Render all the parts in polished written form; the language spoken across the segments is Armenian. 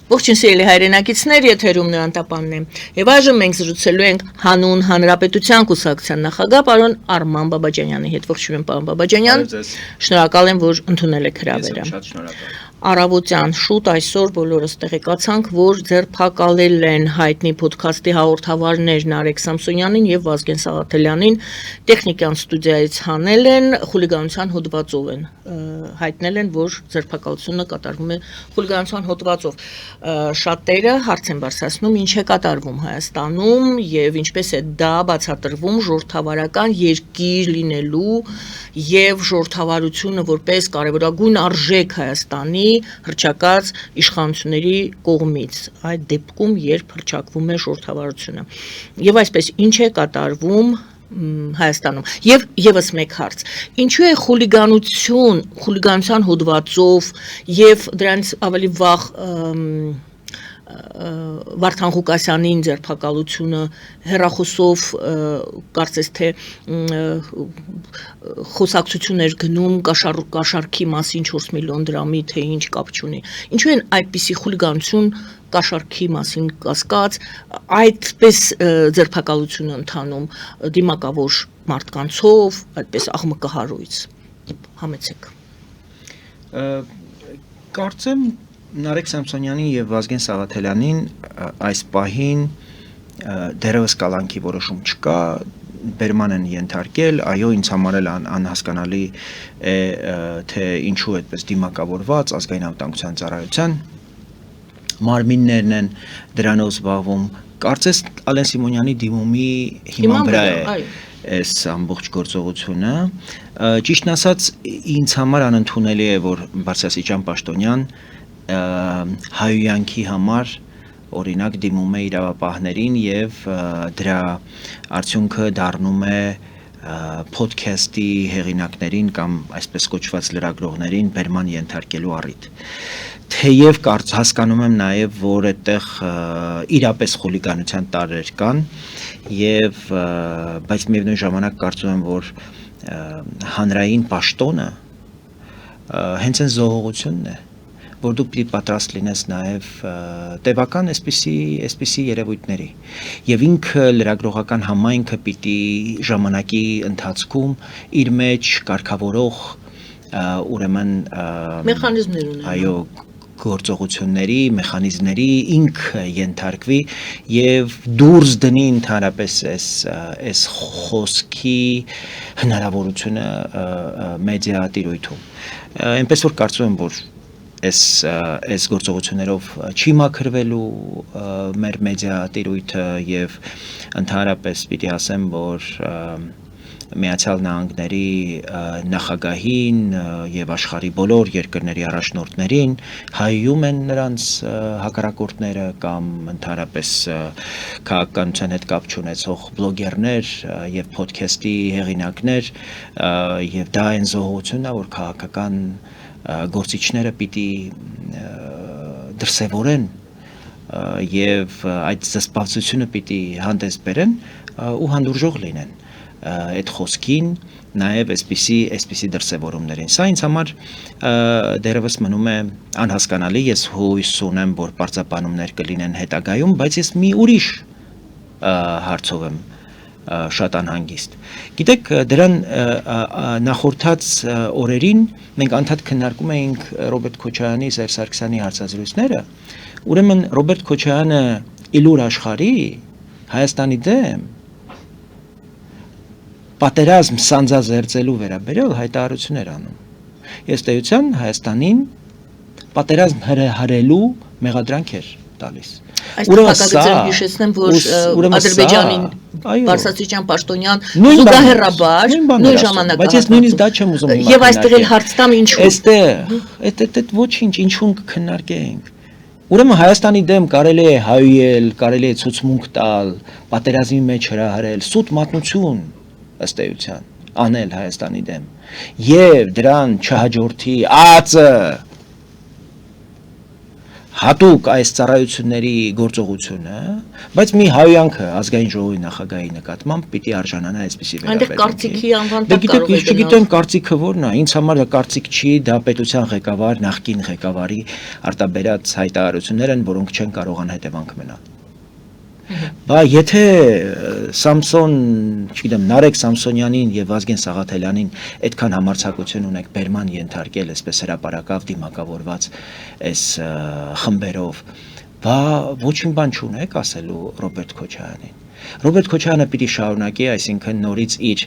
Ողջույն սիրելի հայրենակիցներ, եթերում Նորանտապանն է։ Եվ այժմ մենք զրուցելու ենք հանուն Հանրապետության կուսակցության նախագահ պարոն Արման Բաբաջանյանի հետ։ Ողջույն պարոն Բաբաջանյան։ Շնորհակալ եմ, որ ընդունել եք հրավերը։ Շատ շնորհակալ։ Առավոտյան շուտ այսօր բոլորս տեղեկացանք, որ ձերբակալել են հայտնի ոդքասթի հաղորդավարներ Նարեկ Սամսոնյանին եւ Վազգեն Սաղաթելյանին, տեխնիկյան ստուդիայից հանել են, խուլիգանության հոդվածով են հայտնել են, որ ձերբակալությունը կատարվում է խուլիգանության հոդվածով։ Շատերը հարց են բարձրացնում, ինչ է կատարվում Հայաստանում եւ ինչպես է դա բացատրվում ժողովրդավարական երկիր լինելու եւ ժողովրդավարությունը որպես կարեւորագույն արժեք Հայաստանի հռչակած իշխանությունների կողմից այդ դեպքում երբ հռչակվում է ժողովրդավարությունը եւ այսպես ինչ է կատարվում Հայաստանում եւ եւս մեկ հարց ինչու է խուլիգանության հոդվածով եւ դրանից ավելի վաղ Վարդան Ղուկասյանին ձերբակալությունը հեռախոսով կարծես թե խոսակցություններ գնում կաշառքի մասին 4 միլիոն դրամի թե ինչ կապ չունի ինչու են այդպիսի խուլիգանություն կաշառքի մասին կասկած այդպես ձերբակալություն ընթանում դիմակավոր մարդկանցով այդպես աղմկահարույց համեցեք Կարծեմ Նարեկ Սամսոնյանին եւ Վազգեն Սաղաթելյանին այս պահին դերևս կալանքի որոշում չկա բերման են ենթարկել այո ինձ համար էլ անհասկանալի է թե ինչու այդպես դիմակավորված ազգային անվտանգության ծառայության մարմիններն են դրանով զբաղվում կարծես Ալեն Սիմոնյանի դիմումի հիման վրա է այս ամբողջ գործողությունը ճիշտն ասած ինձ համար անընդունելի է որ բարձրաստիճան պաշտոնյան հայոյանքի համար օրինակ դիմում է իրավապահներին եւ դրա արդյունքը դառնում է podcast-ի հեղինակներին կամ այսպես կոչված լրագրողներին բերման ենթարկելու առիթ թեև հասկանում եմ նաեւ որ այդտեղ իրապես խուլիգանության տարրեր կան եւ բայց միևնույն ժամանակ կարծում եմ որ հանրային պաշտոնը հենց այն զողողությունն է որ դու պիտի պատրաստ լինես նաև տևական այսպիսի երևույթների եւ ինքը լրագրողական համայնքը պիտի ժամանակի ընթացքում իր մեջ կարգավորող ուրեմն մեխանիզմներ ունենա այո գործողությունների մեխանիզմների ինքը ենթարկվի եւ դուրս դնի ընդհանրապես այս խոսքի հնարավորությունը մեդիա տիրույթում այնպես որ կարծում եմ որ այս գործողություններով չի մաքրվելու մեր մեդիա տիրույթը եւ ընդհանրապես պիտի ասեմ որ Միացյալ Նահանգների նախագահին եւ աշխարհի բոլոր երկրների առաջնորդներին հայում են նրանց հակառակորդները կամ ընդհանրապես քաղաքականության հետ կապ չունեցող բլոգերներ եւ podcast-ի հեղինակներ եւ դա այն զողությունն է որ քաղաքական գործիչները պիտի դրսևորեն եւ այդ զսպվածությունը պիտի հանդես բերեն ու հանդուրժող լինեն այդ խոսքին նաեւ այսպիսի դրսևորումներին սա ինձ համար դերևս մնում է անհասկանալի ես հույս ունեմ որ բարձրաբանումներ կլինեն հետագայում բայց ես մի ուրիշ հարցով եմ շատ անհանգիստ գիտեք դրան նախորդած օրերին մենք անդադ քննարկում էինք Ռոբերտ Քոչարյանի Սերժ Սարգսյանի հարցազրույցները ուրեմն Ռոբերտ Քոչարյանը իլուր աշխարհի Հայաստանի դեմ պատերազմ սանձազերծելու վերաբերյալ հայտարարություններ անում ես տեյության Հայաստանին պատերազմ հրահրելու մեղադրանք էր տալիս Այսպիսակագծեր հիշեցնեմ, որ Ադրբեջանին Բարսացիջան Պաշտոնյան զուգահեռաբար նույն ժամանակահատվածում բայց ես նույնիսկ դա չեմ ուզում Եվ այստեղ էլ հարց տամ ինչու Այստեղ ոչինչ ինչու քննարկենք Ուրեմն Հայաստանի դեմ կարելի է հայել, կարելի է ցուցմունք տալ, պատերազմի մեջ հրահրել, սուտ մատնություն ըստ էության անել Հայաստանի դեմ եւ դրան չհաջորդի ԱԱԾ հատուկ այս ծառայությունների գործողությունը, բայց մի հայանքը ազգային ժողովի նախագահի նկատմամբ պիտի արժանանա այսպիսի Այնտեղ կարծիքի անվան տակ կարող է գնալ։ Չգիտեմ կարծիքը որն է, ինձ համար դա կարծիք չի, դա պետության ղեկավար, նախկին ղեկավարի արտաբերած հայտարարություններ են, որոնք չեն կարող անհետևանք մնալ։ Բա եթե Սամսոն, չգիտեմ, Նարեկ Սամսոնյանին եւ Վազգեն Սաղաթելյանին այդքան համարձակություն ունեք բերման ենթարկել, այսպես հրապարակավ դիմակավորված այս խմբերով, բա ոչինչ բան չունեք ասելու Ռոբերտ Քոչարյանին։ Ռոբերտ Քոչարյանը պիտի շարունակի, այսինքն նորից իր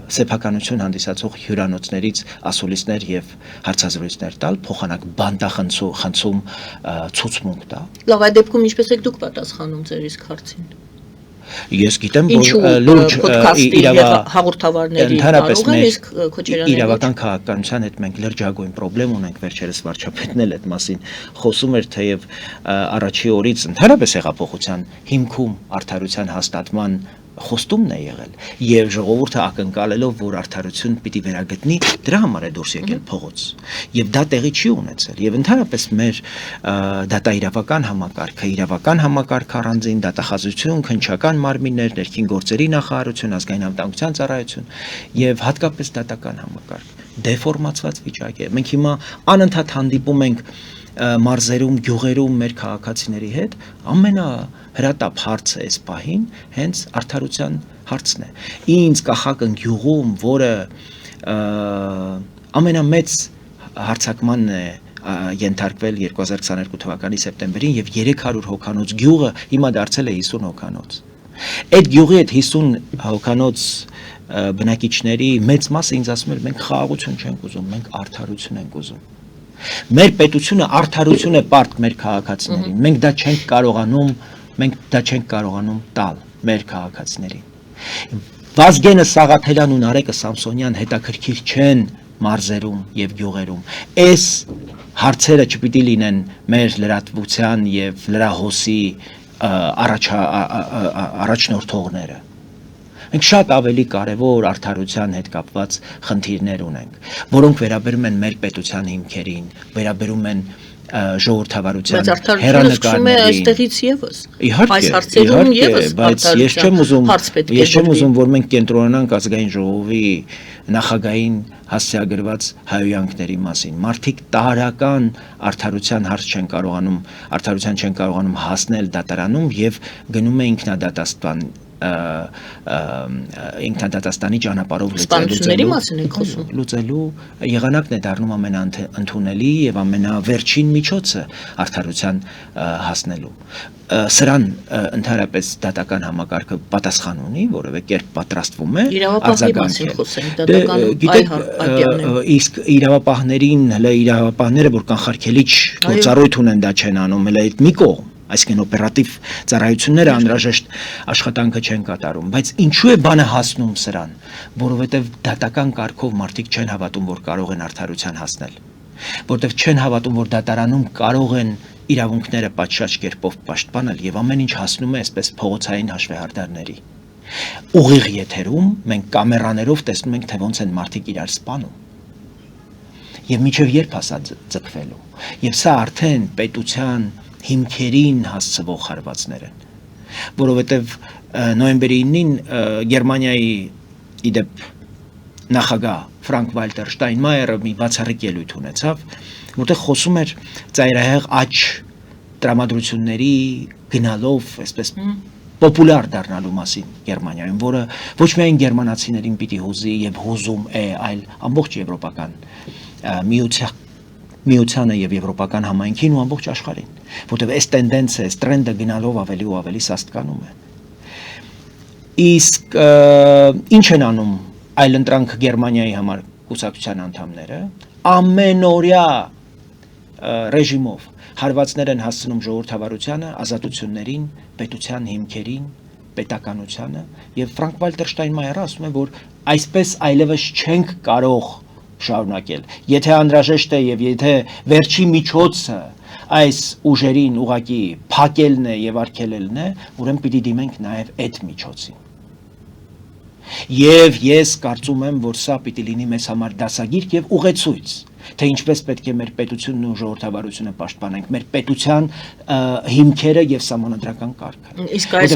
սեփականություն հանդիսացող հյուրանոցներից ասուլիսներ եւ հարցազրույցներ տալ, փոխանակ բանտախնդում ցուցմունք տա։ Լավ, այդ դեպքում ինչպես եք դուք պատասխանում ձեր իսկ հարցին։ Ես գիտեմ, որ լուրջ հաղորդավարների կարող են, իսկ Քոչարյանը իրավական քաղաքականության հետ մենք լրջագույն խնդրեմ ունենք, վերջերս վարչապետն էլ այդ մասին խոսում էր, թեև առաջի օրից ընդհանրապես հեղափոխության հիմքում արդարության հաստատման խոստումն է եղել եւ ժողովուրդը ակնկալելով, որ արդարություն պիտի վերագտնի, դրա համար է դուրս եկել փողոց եւ դա տեղի չի ունեցել եւ ընդհանրապես մեր դատաիրավական համակարգը, իրավական համակարգ առանձին, դատախազություն, քննչական մարմիններ, ներքին գործերի նախարարություն, ազգային անվտանգության ծառայություն եւ հատկապես դատական համակարգ դեֆորմացված վիճակ է։ Մենք հիմա անընդհատ հանդիպում ենք մարզերում, գյուղերում մեր քաղաքացիների հետ, ամենահրատապ հարցը այս պահին հենց արդարության հարցն է։ Ինձ կախակն գյուղում, որը ամենամեծ հարձակմանն է ենթարկվել 2022 թվականի սեպտեմբերին եւ 300 հոգանոց գյուղը հիմա դարձել է 50 հոգանոց։ Այդ գյուղի այդ 50 հոգանոց բնակիչների մեծ մասը ինձ ասում էր, մենք խաղաղություն չենք ուզում, մենք արդարություն ենք ուզում։ Մեր պետությունը արդարություն է պարտք մեր քաղաքացիներին։ Մենք դա չենք կարողանում տալ մեր քաղաքացիներին։ Վազգենը Սաղաթելյան ու Նարեկը Սամսոնյան հետաքրքիր չեն մարզերում եւ գյուղերում։ Այս հարցերը չպիտի լինեն մեր լրատվության եւ լրահոսի առաջնորդողները։ Մենք շատ ավելի կարևոր արդարության հետ կապված խնդիրներ ունենք, որոնք վերաբերում են մեր պետության հիմքերին, վերաբերում են ժողովրդավարության հերանեկարներին։ Այստեղից եւս։ Իհարկե, բայց ես չեմ ուզում, որ մենք կենտրոնանանք ազգային ժողովի նախագահին հասցեագրված հայոյանքների մասին։ Մարդիկ տարական արդարության չեն կարողանում հասնել դատարանում եւ գնում է ինքնադատաստանի ճանապարհով լուծելու եղանակն է դառնում ամենաընդունելի եւ ամենավերջին միջոցը արդարության հասնելու։ Սրան ընդհանրապես դատական համակարգը պատասխան ունի, որովհետեւ կերպ պատրաստվում է իսկ իրավապահներին, հələ իրավապահները, որ կանխարգելիչ գործառույթ ունեն, դա չեն անում, հələ այդ մի կողմ, այսինքն օպերատիվ ծառայությունները անհրաժեշտ աշխատանքը չեն կատարում, բայց ինչու է բանը հասնում սրան, որովհետեւ դատական կարգով մարդիկ չեն հավատում, որ կարող են արդարության հասնել, որովհետեւ չեն հավատում, որ դատարանում կարող են իրավունքները պատշաճ կերպով պաշտպանել եւ ամեն ինչ հասնում է այսպես փողոցային հաշվեհարդարների։ Ուղիղ եթերում մենք կամերաներով տեսնում ենք, թե ոնց են մարդիկ իրար սպանում։ Եվ մինչև երբ հասա ձգվելու։ Եվ սա արդեն պետության հիմքերին հասցվող հարվածներ են, որովհետև նոյեմբերի 9-ին Գերմանիայի իդեպ նախագահ Ֆրանկ Վալտեր Շտայնմայերը մի բացառիկ ելույթ ունեցավ, որտեղ խոսում էր ծայրահեղ աճ տրամադրությունների գնալով, այսպես պոպուլար դառնալու մասին Գերմանիայում, որը ոչ միայն գերմանացիներին պիտի հուզի եւ հուզում է, այլ ամբողջ եվրոպական միությանը եւ եվրոպական համայնքին ու ամբողջ աշխարհին, որտեղ այս տենդենսը, այս տրենդը գնալով ավելի ու ավելի սաստկանում է։ Իսկ ինչ են անում այլընտրանք Գերմանիայի համար կուսակցության անդամները, ամենօրյա ռեժիմով հարվածներ են հասցնում ժողովրդավարությանը, ազատություններին, պետության հիմքերին, պետականությանը եւ Ֆրանկ Վալտեր Շտայնմայերը ասում է, որ այսպես այլևս չենք կարող շարունակել։ Եթե անհրաժեշտ է եւ եթե վերջի միջոցը այս ուժերին ուղղակի փակելն է եւ արգելելն է, ուրեմն պիտի դիմենք նաեւ այդ միջոցին։ Եվ ես կարծում եմ, որ սա պիտի լինի մեզ համար դասագիրք եւ ուղեցույց, թե ինչպես պետք է մեր պետությունն ու ժողովրդավարությունը պաշտպանենք, մեր պետության հիմքերը եւ սահմանադրական կարգը։ Իսկ այս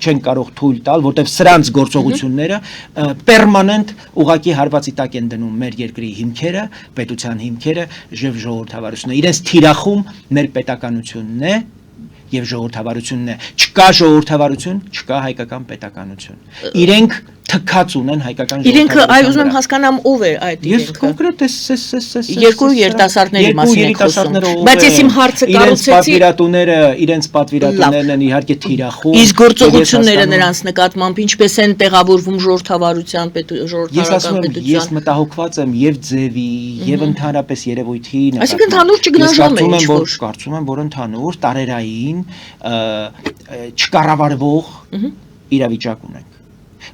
չեն կարող թույլ տալ, որտեղ սրանց գործողությունները պերմանենտ ուղղակի հարվածի տակ են դնում մեր երկրի հիմքերը, պետության հիմքերը եւ ժողովրդավարությունը։ Իրենց թիրախում մեր պետականությունն է եւ ժողովրդավարությունն է։ Չկա ժողովրդավարություն, չկա հայկական պետականություն։ Իրենք թքած ունեն հայկական ժողովրդավարությունը։ Իրենք այ ուզում եմ հասկանամ ով է այդ իրենքը։ Ես կոնկրետ երկու երիտասարդների մասին եք խոսում։ Բայց ես իմ հարցը կառուցեցի իրենց պատվիրատուներն են իհարկե թիրախում։ Իսկ գործողությունները նրանց նկատմամբ ինչպես են տեղավորվում ժողովրդավարության ժողովրդարական պետության։ Ես մտահոգված եմ եւ ձևի, եւ ընդհանրապես երևույթի նկատմամբ։ Այսինքն ընդհանուր չգնահատում է ինչ-որ։ Կարծում եմ, որ ընդհանուր տարերային չկառավարվող իրավիճակ ունենք,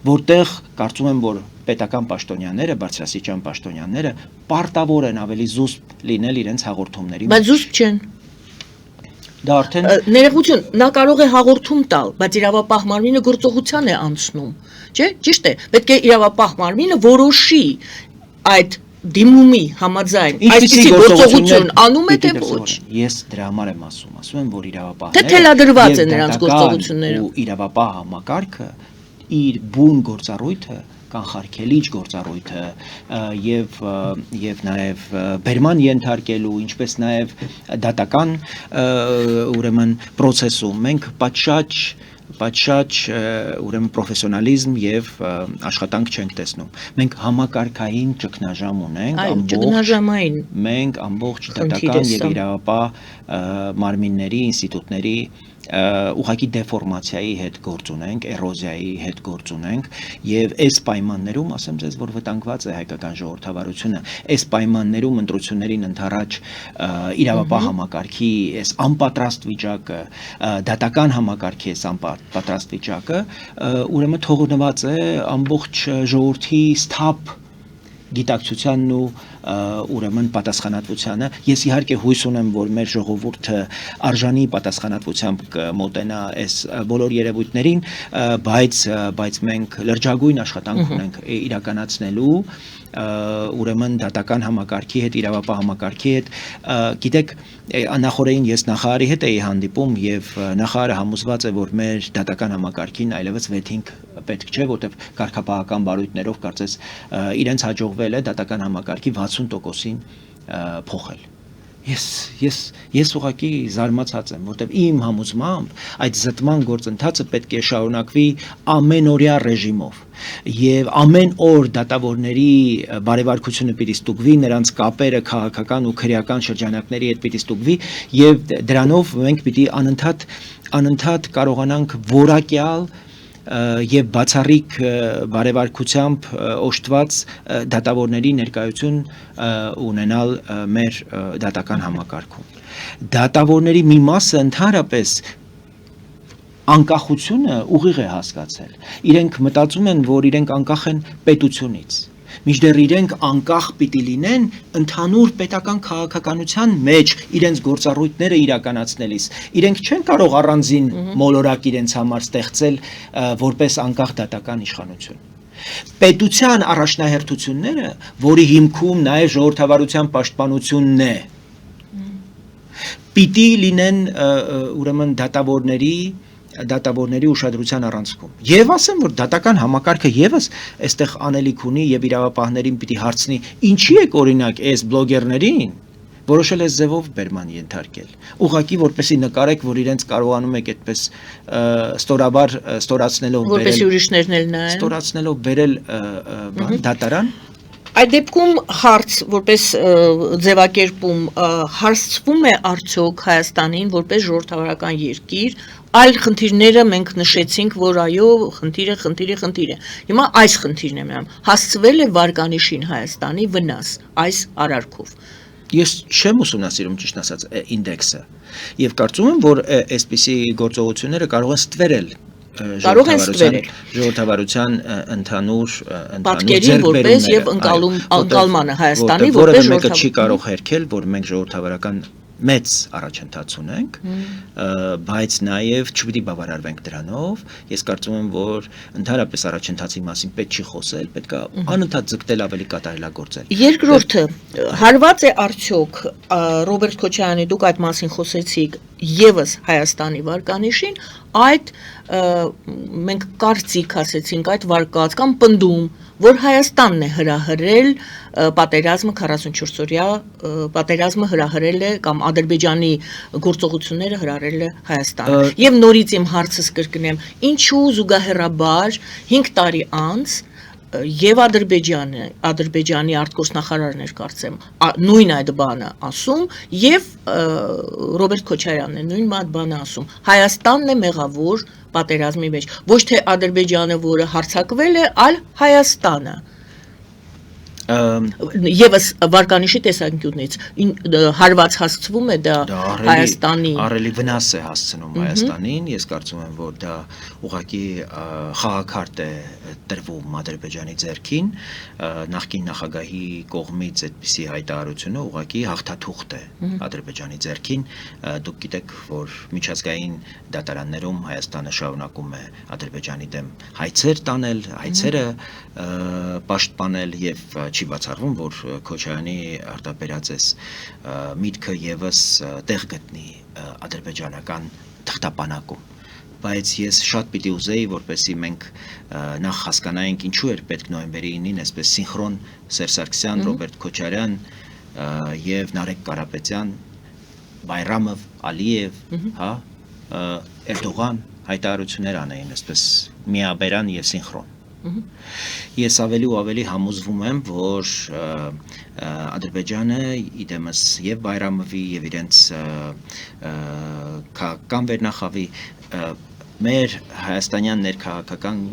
որտեղ կարծում եմ, որ պետական պաշտոնյաները, բարձրաստիճան պաշտոնյաները պարտավոր են ավելի զուսպ լինել իրենց հաղորդումների։ Բայց զուսպ չեն։ Դա արդեն ներողություն, նա կարող է հաղորդում տալ, բայց իրավապահ մարմինը գործողության է անցնում, չէ՞, ճիշտ է։ Պետք է իրավապահ մարմինը որոշի այդ դիմումի համաձայն այսպիսի գործողություն անում է թե ոչ։ Ես դրա համար եմ ասում եմ, որ իրավապահները թե թելադրված է նրանց գործողությունները ու իրավապահ համակարգը իր բուն գործառույթը կանխարգելիչ գործառույթը եւ նաեւ բերման ենթարկելու, ինչպես նաեւ դատական ուրեմն process-ում մենք պատշաճ ուրեմն պրոֆեսիոնալիզմ եւ աշխատանք չենք տեսնում։ Մենք համակարգային ճգնաժամ ունենք, մենք ամբողջ դատական եւ իրավապահ մարմինների, ինստիտուտների ուղղակի դեֆորմացիայի հետ գործ ունենք, էրոզիայի հետ գործ ունենք եւ այս պայմաններում ասեմ ձեզ, որ վտանգված է հայկական ժողովրդավարությունը, այս պայմաններում ընտրություններին ընդառաջ իրավապահ համակարգի այս անպատրաստ վիճակը, դատական համակարգի այս անպատրաստ վիճակը ուրեմն թողնված է ամբողջ ժողովրդի սթափ գիտակցությանն ու ուրեմն պատասխանատվությանը։ Ես իհարկե հույս ունեմ, որ մեր ժողովուրդը արժանի պատասխանատվությամբ կմոտենա այս բոլոր երևույթներին, բայց մենք լրջագույն աշխատանք ունենք իրականացնելու ուրեմն դատական համակարգի հետ, իրավապահ համակարգի հետ։ Գիտեք, նախորդին ես նախարարի հետ էի հանդիպում եւ նախարարը համոզված է, որ մեր դատական համակարգին այլևս վեթինգ պետք չէ, որտեղ կարգապահական բարույթներով կարծես իրենց հաջողվել է դատական համակարգի 60%-ին փոխել։ Ես ուղղակի զարմացած եմ, որտեղ իմ համոզմամբ այդ զտման գործընթացը պետք է շարունակվի ամենօրյա ռեժիմով եւ ամեն օր դատավորների բարեվարկությունը պիտի ստուգվի, նրանց կապերը քաղաքական ու քրեական շրջանակների հետ պիտի ստուգվի եւ դրանով մենք պիտի անընդհատ կարողանանք որակյալ եւ բացառիկ բարեվարկությամբ օժտված դատավորների ներկայություն ունենալ մեր դատական համակարգում։ Դատավորների մի մասը ընդհանրապես անկախությունը ուղիղ է հասկացել։ Իրենք մտածում են, որ իրենք անկախ են պետությունից։ Մինչդեռ իրենք անկախ պիտի լինեն ընդհանուր պետական քաղաքականության մեջ իրենց գործառույթները իրականացնելիս։ Իրենք չեն կարող առանձին մոլորակ իրենց համար ստեղծել որպես անկախ դատական իշխանություն։ Պետության առաջնահերթությունները, որի հիմքում նաև ժողովրդավարության պաշտպանությունն է, պիտի լինեն ուրեմն դատավորների ուշադրության առանցքում։ Եվ ասեմ, որ դատական համակարգը եւս այստեղ անելիք ունի եւ իրավապահներին պիտի հարցնի, ինչի եք օրինակ այս բլոգերներին որոշել է ձևով բերման ենթարկել։ Ուղղակի որպեսի նկարեք, որ իրենց կարողանում եք այդպես ստորացնելով որպեսի ուրիշներն էլ նայեն, ստորացնելով բերել դատարան։ Այդ դեպքում հարց որպես ձևակերպում հարցվում է արդյոք Հայաստանին որպես ժողովրդավարական երկիր, այլ խնդիրները մենք նշեցինք, որ այո, խնդիր է։ Հիմա այս խնդիրն է մնում, հասցվել է վարկանիշին Հայաստանի վնաս այս արարքով։ Ես չեմ ուսումնասիրում ճիշտ ասած ինդեքսը եւ կարծում եմ, որ այսպիսի գործողությունները կարող են ստվերել ժողովրդավարության ընդհանուր պատկերին որպես եւ ընկալմանը Հայաստանի որպես որևէ մեկը չի կարող հերքել, որ մենք ժողովրդավարական մեծ առաջընթաց ունենք, բայց նաև չպիտի բավարարվենք դրանով։ Ես կարծում եմ, որ ընդհանրապես առաջընթացի մասին պետք չի խոսել, պետք է անընդհատ ձգտել ավելի կատարելագործել։ Երկրորդը, հարված է արդյոք Ռոբերտ Քոչարյանի, դուք այդ մասին խոսեցիք, եւս Հայաստանի վարկանիշին, այդ մենք կարծիք ասեցինք, այդ վարկած կամ պնդում, որ Հայաստանն է հրահրել պատերազմը 44-օրյա պատերազմը հրահրել է կամ Ադրբեջանի գործողությունները հրահրել է Հայաստանը։ Եվ նորից իմ հարցս կրկնեմ, ինչու զուգահեռաբար 5 տարի անց եւ Ադրբեջանի արտգործնախարարն էր կարծեմ նույն այդ բանը ասում եւ Ռոբերտ Քոչարյանն է նույն այդ բանը ասում Հայաստանն է մեղավոր պատերազմի մեջ ոչ թե Ադրբեջանը որը հարձակվել է այլ Հայաստանը Եվս վարկանիշի տեսանկյունից հարված հասցվում է դա Հայաստանի առելի վնաս է հասցնում Հայաստանին ես կարծում եմ որ դա ուղղակի խաղաքարտ է տրվում Ադրբեջանի ձեռքին նախկին նախագահի կողմից այդպիսի հայտարարությունը ուղղակի հաղթաթուղթ է Ադրբեջանի ձեռքին դուք գիտեք որ միջազգային դատարաններում Հայաստանը շարունակում է Ադրբեջանի դեմ հայցեր տանել հայցերը պաշտպանել եւ չի բացառվում, որ Քոչարյանի արտաբերած էս միտքը եւս տեղ գտնի ադրբեջանական թղթապանակում, բայց ես շատ պիտի ուզեի, որպեսզի մենք նախ հասկանայինք ինչու էր պետք նոյեմբերի 9-ին այսպես սինխրոն Սերժ Սարգսյան, Ռոբերտ Քոչարյան եւ Նարեկ Կարապետյան, Բայրամով, Ալիև, հա, Էրդողան հայտարարություններ անեին այսպես միաբերան եւ սինխրոն Ես ավելի ու ավելի համոզվում եմ, որ Ադրբեջանը իդեմս եւ Բայրամովի եւ իրենց քաղաքական վերնախավի մեր հայաստանյան ներքաղաքական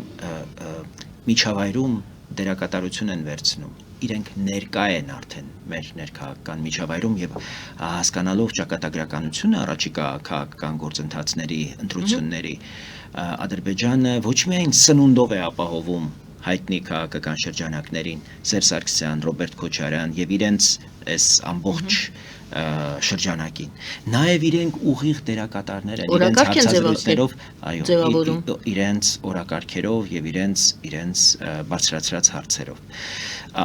միջավայրում դերակատարություն են վերցնում իրենք ներկա են արդեն մեր ներքաղաքական միջավայրում եւ հասկանալով ճակատագրականությունը առաջիկա քաղաքական գործընթացների ընտրությունների Ադրբեջանը ոչ միայն սնունդով է ապահովում հայտնի քաղաքական շրջանակներին Սերժ Սարգսյան, Ռոբերտ Քոչարյան եւ իրենց այս ամբողջ շրջանակին նաև իրենք ուղիղ դերակատարներ են իրենց հարցազրույցներով այո իրենց օրակարգերով եւ իրենց բարձրացրած հարցերով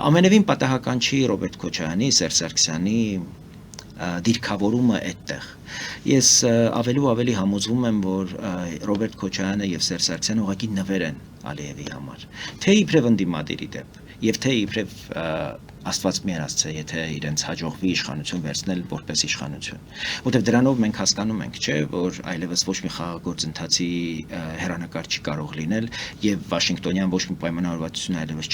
ամենևին պատահական չի Ռոբերտ Քոչարյանի Սերժ Սարգսյանի դիրքավորումը այդտեղ ես ավելի ու ավելի համոզվում եմ որ Ռոբերտ Քոչարյանը եւ Սերժ Սարգսյանը ուղղակի նվեր են Ալիևի համար թե իբրև ընդդիմադիրի դեպ եւ թե իբրև Աստված միեր ասցե եթե իրենց հաջողվի իշխանություն վերցնել որպես իշխանություն որտեղ դրանով մենք հասկանում ենք չէ որ այլևս ոչ մի խաղաղագործընթացի հերանեկար չի կարող լինել եւ Վաշինգտոնյան ոչ մի պայմանավորվածություն այլևս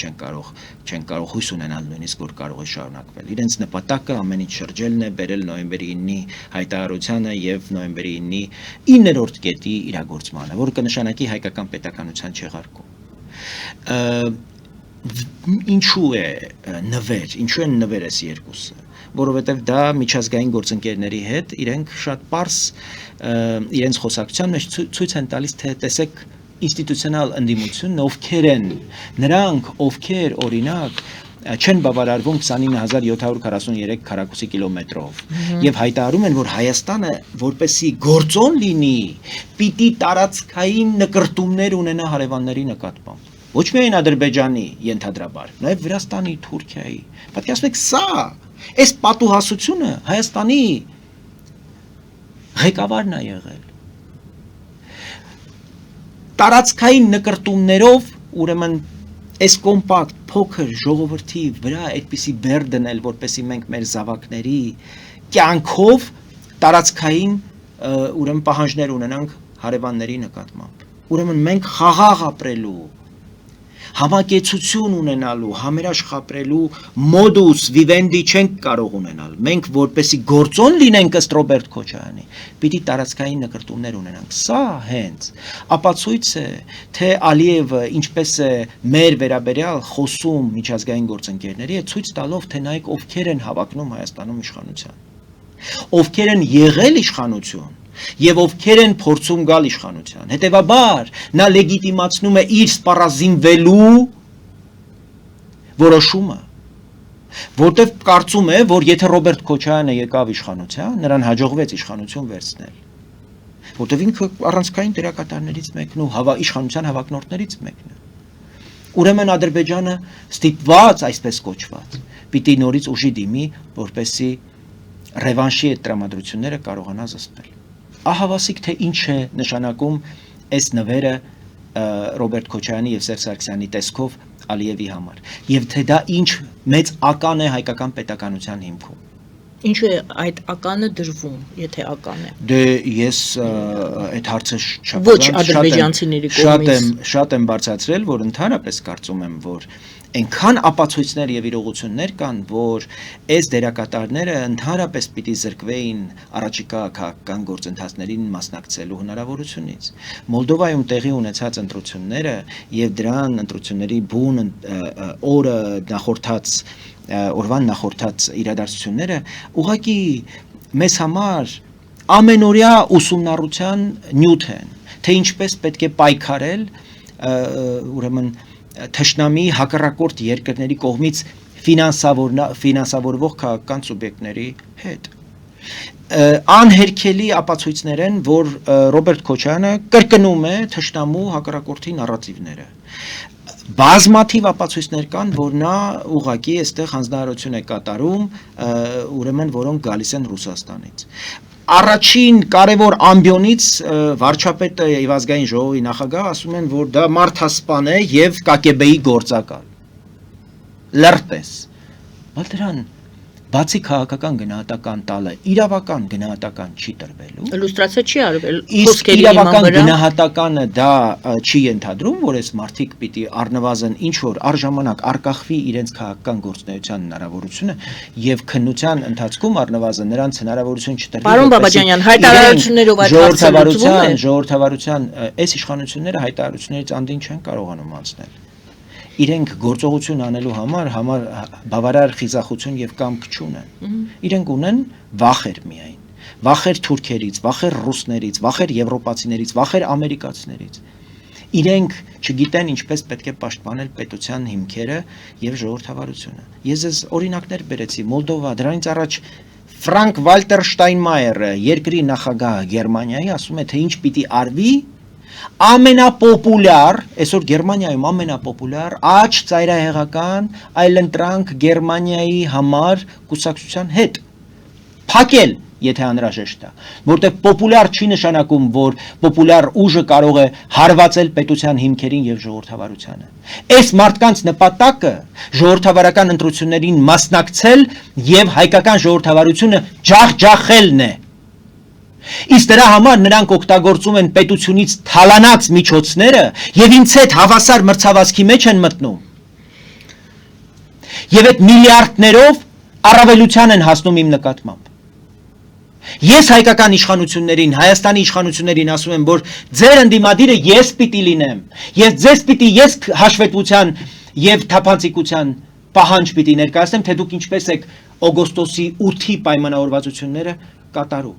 չեն կարող հույս ունենալ նույնիսկ որ կարող է շարունակվել իրենց նպատակը ամեն ինչ շրջելն է բերել նոյեմբերի 9-ի հայտարարությանը եւ նոյեմբերի 9-ի 9-րդ կետի իրագործմանը որը կնշանակի հայկական պետականության չեղարկում Ինչու է նվեր, ինչու են նվեր էս երկուսը, որովհետև դա միջազգային գործընկերների հետ իրենք շատ պարզ իրենց խոսակցության մեջ ցույց են տալիս թե տեսեք ինստիտուցիոնալ ընդդիմությունն ովքեր են նրանք ովքեր օրինակ չեն բավարարվում 29743 քառակուսի կիլոմետրով եւ հայտարարում են որ Հայաստանը որպեսի գործոն լինի պիտի տարածքային նկրտումներ ունենա հարևանների նկատմամբ Ոչ միայն Ադրբեջանի ենթադրաբար, նաև Վրաստանի, Թուրքիայի։ Պատկերացնեք սա, այս պատուհասությունը Հայաստանի ղեկավարն է եղել։ Տարածքային նկրտումներով, ուրեմն այս կոմպակտ փոքր ժողովրդի վրա այդպիսի բեր դնել, որպեսզի մենք մեր զավակների կյանքով տարածքային ուրեմն պահանջներ ունենանք հարևանների նկատմամբ։ Ուրեմն մենք խաղաղ ապրելու Համակեցություն ունենալու, համերաշխ ապրելու մոդուս վիվենդի չենք կարող ունենալ։ Մենք որպեսի գործոն լինենք ըստ Ռոբերտ Քոչարյանի, պիտի տարածքային նկրտումներ ունենանք։ Սա հենց ապացույց է, թե Ալիևը ինչպես է մեր վերաբերյալ խոսում միջազգային գործընկերների հետ, ցույց տալով, թե նայեք ովքեր են հավակնում Հայաստանում իշխանության։ Ովքեր են եղել իշխանություն Եվ ովքեր են փորձում գալ իշխանության հետևաբար նա լեգիտիմացնում է իր սպառազինվելու որոշումը որտեվ կարծում է, որ եթե Ռոբերտ Քոչարյանը եկավ իշխանության, նրան հաջողվեց իշխանություն վերցնել, որտեվ ինքը առանցքային դերակատարներից մեկն ու իշխանության հավակնորդներից մեկն է։ Ուրեմն Ադրբեջանը ստիպված, այսպես կոչված, պիտի նորից ուժի դիմի, որպեսզի ռևանշի այդ տրամադրությունները կարողանա զսպել։ Ահավասիկ թե ինչ է նշանակում այս նվերը Ռոբերտ Քոչարյանի եւ Սերժ Սարգսյանի տեսքով Ալիևի համար, եւ թե դա ինչ մեծ ական է հայկական պետականության հիմքում։ Ինչու է այդ ականը դրվում, եթե ական է։ Դե ես այդ հարցը Ոչ ադրբեջանցիների կողմից շատ եմ բարձրացրել, որ ընդհանրապես կարծում եմ, որ այնքան ապացույցներ եւ իրողություններ կան, որ այս դերակատարները ընդհանրապես պիտի զրկվեին առաջիկա քաղաքական գործընթացներին մասնակցելու հնարավորությունից։ Մոլդովայում տեղի ունեցած ընտրությունները եւ դրան ընտրությունների բուն օրը նախորդած օրվան նախորդած իրադարձությունները ուղղակի մեզ համար ամենօրյա ուսումնառության նյութ են, թե ինչպես պետք է պայքարել ուրեմն թշնամի հակառակորդ երկրների կողմից ֆինանսավորվող քաղաքական սուբյեկտների հետ։ Անհերքելի ապացույցներ են, որ Ռոբերտ Քոչարյանը կրկնում է թշնամու հակառակորդի նարատիվները։ Բազմաթիվ ապացույցներ կան, որ նա ուղղակի այստեղ հանձնարարություն է կատարում, ուրեմն որոնք գալիս են Ռուսաստանից։ Առաջին կարևոր ամբիոնից վարչապետը եւ ազգային ժողովի նախագահ ասում են, որ դա մարդասպան է եւ ԿԿԲ-ի գործակալ։ Լրտես։ Բայց դրան բացի քաղաքական գնահատական տալը, իրավական գնահատական չի տրվելու։ Իլյուստրացիա չի արվել։ Իսկ իրավական գնահատականը դա չի ենթադրում, որ այս մարդիկ պիտի առնվազն ինչ որ առժամանակ արկախվի իրենց քաղաքական գործունեության հնարավորությունը եւ քննության ընթացքում առնվազն նրանց հնարավորություն չտրվի։ Պարոն Բաբաջանյան, հայտարարություններով այդ ժողովրդավարության այս իշխանությունները հայտարարություններից անդին չեն կարողանում անցնել։ Իրենք գործողություն անելու համար բավարար խիզախություն եւ կամք չունեն։ Իրենք ունեն վախեր միայն։ Վախեր թուրքերից, վախեր ռուսներից, վախեր եվրոպացիներից, վախեր ամերիկացիներից։ Իրենք չգիտեն ինչպես պետք է պաշտպանել պետության հիմքերը եւ ժողովրդավարությունը։ Ես ձեզ օրինակներ բերեցի Մոլդովա, դրանից առաջ Ֆրանկ Վալտեր Շտայնմայերը, երկրի նախագահը Գերմանիայի, ասում է, թե ինչ պիտի արվի ամենապոպուլյար, այսօր Գերմանիայում ամենապոպուլյար աջ ծայրահեղական այլընտրանք Գերմանիայի համար կուսակցության հետ փակել, եթե անհրաժեշտ է, որտեղ պոպուլյար չի նշանակում, որ պոպուլյար ուժը կարող է հարվածել պետության հիմքերին եւ ժողովրդավարությանը։ Այս մարդկանց նպատակը ժողովրդավարական ընտրություններին մասնակցել եւ հայկական ժողովրդավարությունը ջախջախելն է։ Իսկ դրա համար նրանք օգտագործում են պետությունից թալանած միջոցները եւ ինձ հետ հավասար մրցավազքի մեջ են մտնում։ Եվ այդ միլիարդներով առավելության են հասնում իմ նկատմամբ։ Ես հայկական իշխանություններին, Հայաստանի իշխանություններին ասում եմ, որ ձեր ընդդիմադիրը ես պիտի լինեմ, եւ ձեզ պիտի ես հաշվետվության եւ թափանցիկության պահանջ պիտի ներկայացնեմ, թե դուք ինչպես եք օգոստոսի 8-ի պայմանավորվածությունները կատարում։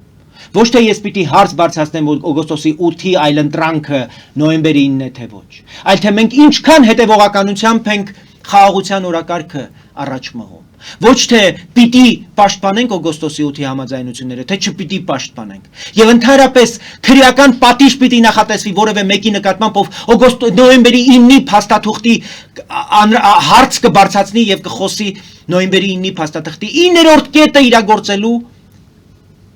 Ոչ թե ես պիտի հարց բարձրացնեմ, որ օգոստոսի 8-ի այլընտրանքը նոյեմբերի 9-ն է թե ոչ, այլ թե մենք ինչքան հետևողականությամբ ենք խաղաղության օրակարգը առաջ մղում։ Ոչ թե պիտի պաշտպանենք օգոստոսի 8-ի համաձայնությունները, թե չպիտի պաշտպանենք։ Եվ ընդհանրապես քրեական պատիժ պիտի նախատեսվի որևէ մեկի նկատմամբ, ով նոյեմբերի 9-ի փաստաթուղթի հարց կբարձրացնի եւ կխոսի նոյեմբերի 9-ի փաստաթղթի 9-րդ կետը իրագործելու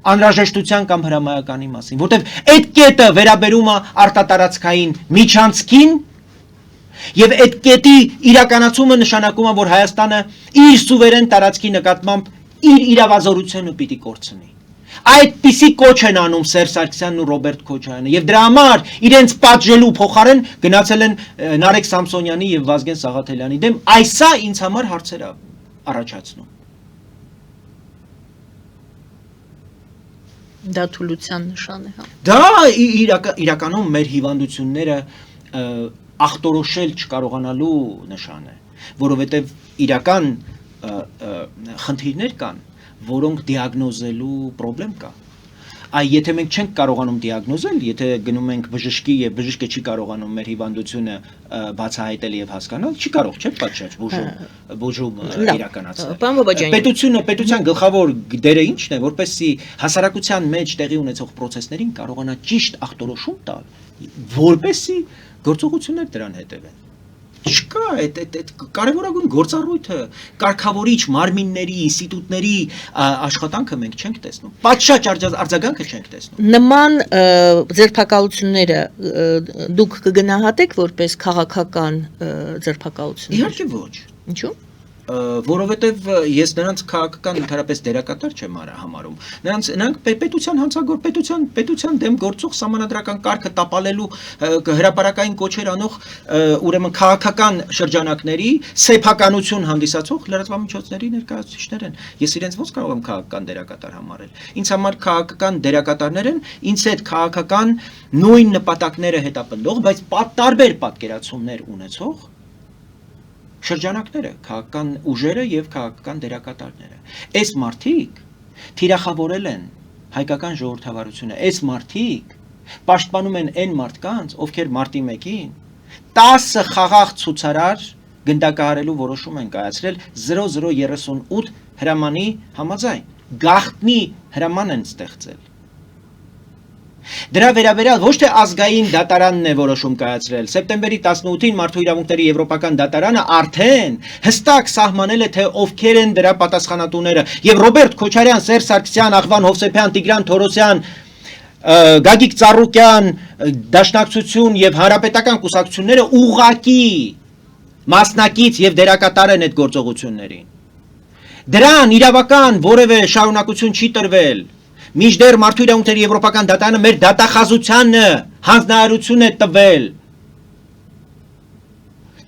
անհրաժեշտության կամ հրամայականի մասին, որտեղ այդ կետը վերաբերում է արտատարածքային միջանցքին եւ այդ կետի իրականացումը նշանակում է, որ Հայաստանը իր սուվերեն տարածքի նկատմամբ իր իրավազորությունը պիտի կորցնի։ Այդպիսի կոչ են անում Սերժ Սարգսյանն ու Ռոբերտ Քոչարյանը եւ դրա համար իրենց պատժելու փոխարեն գնացել են Նարեկ Սամսոնյանի եւ Վազգեն Սաղաթելյանի դեմ, այսա ինձ համար հարցեր առաջացնում։ Դա թուլության նշան է, հա։ Դա իրականում մեր հիվանդությունները ախտորոշել չկարողանալու նշան է, որովհետև իրական խնդիրներ կան, որոնք դիագնոզելու պրոբլեմ կա։ Եթե մենք չենք կարողանում դիագնոզել, եթե գնում ենք բժշկի եւ բժիշկը չի կարողանում մեր հիվանդությունը բացահայտել եւ հասկանալ, չի կարող, չէ՞, պատշաճ բուժում իրականացնել։ Պետության գլխավոր դերը ի՞նչն է, որպեսզի հասարակության մեջ տեղի ունեցող process-ներին կարողանա ճիշտ ախտորոշում տալ, որպեսզի գործողություններ դրան հետևեն։ Չկա այդ կարևորագույն գործառույթը կարգավորիչ մարմինների, ինստիտուտների աշխատանքը մենք չենք տեսնում։ Պատշաճ արձագանքը չենք տեսնում։ Նման ձերբակալությունները դուք կգնահատեք որպես քաղաքական ձերբակալություն։ Իհարկե ոչ։ Ինչու՞։ Որովհետև ես նրանց քաղաքական ընդհանրապես դերակատար չեմ համարում։ Նրանք պետության հանցագործ, պետության դեմ գործող սահմանադրական կարգը տապալելու հրապարակային կոչեր անող ուրեմն քաղաքական շրջանակների սեփականություն հանդիսացող լրատվամիջոցների ներկայացուցիչներ են։ Ես իրենց ոնց կարող եմ քաղաքական դերակատար համարել։ Ինձ համար քաղաքական դերակատարներ են ինձ հետ քաղաքական նույն նպատակները հետապնդող, բայց տարբեր պատկերացումներ ունեցող շրջանակները, քաղաքական ուժերը եւ քաղաքական դերակատարները։ Այս մարդիկ թիրախավորել են հայկական ժողովրդավարությունը, այս մարդիկ պաշտպանում են այն մարդկանց, ովքեր մարտի 1-ին 10 խաղաղ ցուցարար գնդակահարելու որոշում են կայացրել 0038 հրամանի համաձայն։ Գաղտնի հրաման են ստեղծել։ Դրա վերաբերյալ ոչ թե ազգային դատարանն է որոշում կայացրել, սեպտեմբերի 18-ին Մարդու իրավունքների եվրոպական դատարանը արդեն հստակ սահմանել է, թե ովքեր են դրա պատասխանատուները, եւ Ռոբերտ Քոչարյան, Սերժ Սարգսյան, Աղվան Հովսեփյան, Տիգրան Թորոսյան, Գագիկ Ծառուկյան, Դաշնակցություն եւ Հանրապետական կուսակցությունները ուղղակի մասնակից եւ դերակատար են այդ գործողություններին։ Դրան իրավական որևէ շարունակություն չի տրվել։ Մինչդեռ Մարդու իրավունքների եվրոպական դատարանը մեր դատախազությանը հանձնարարություն է տվել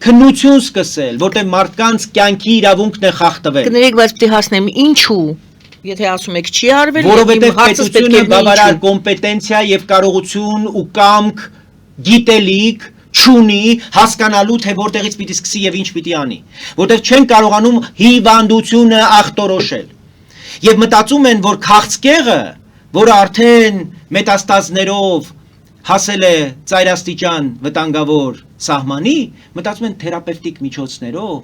քննություն սկսել, որտեղ մարդկանց կյանքի իրավունքն է խախտվել։ Կներեք, բայց պիտի հասնեմ, ինչու։ Եթե ասում եք չի արվել, որովհետև պետությունը բավարար կոմպետենցիա եւ կարողություն ու կամք գիտելիք չունի հասկանալու, թե որտեղից պիտի սկսի եւ ինչ պիտի անի, որտեղ չեն կարողանում հիվանդությունը ախտորոշել։ Եվ մտածում են, որ քաղցկեղը, որը արդեն մետաստազներով հասել է ծայրաստիճան վտանգավոր սահմանի, մտածում են թերապևտիկ միջոցներով,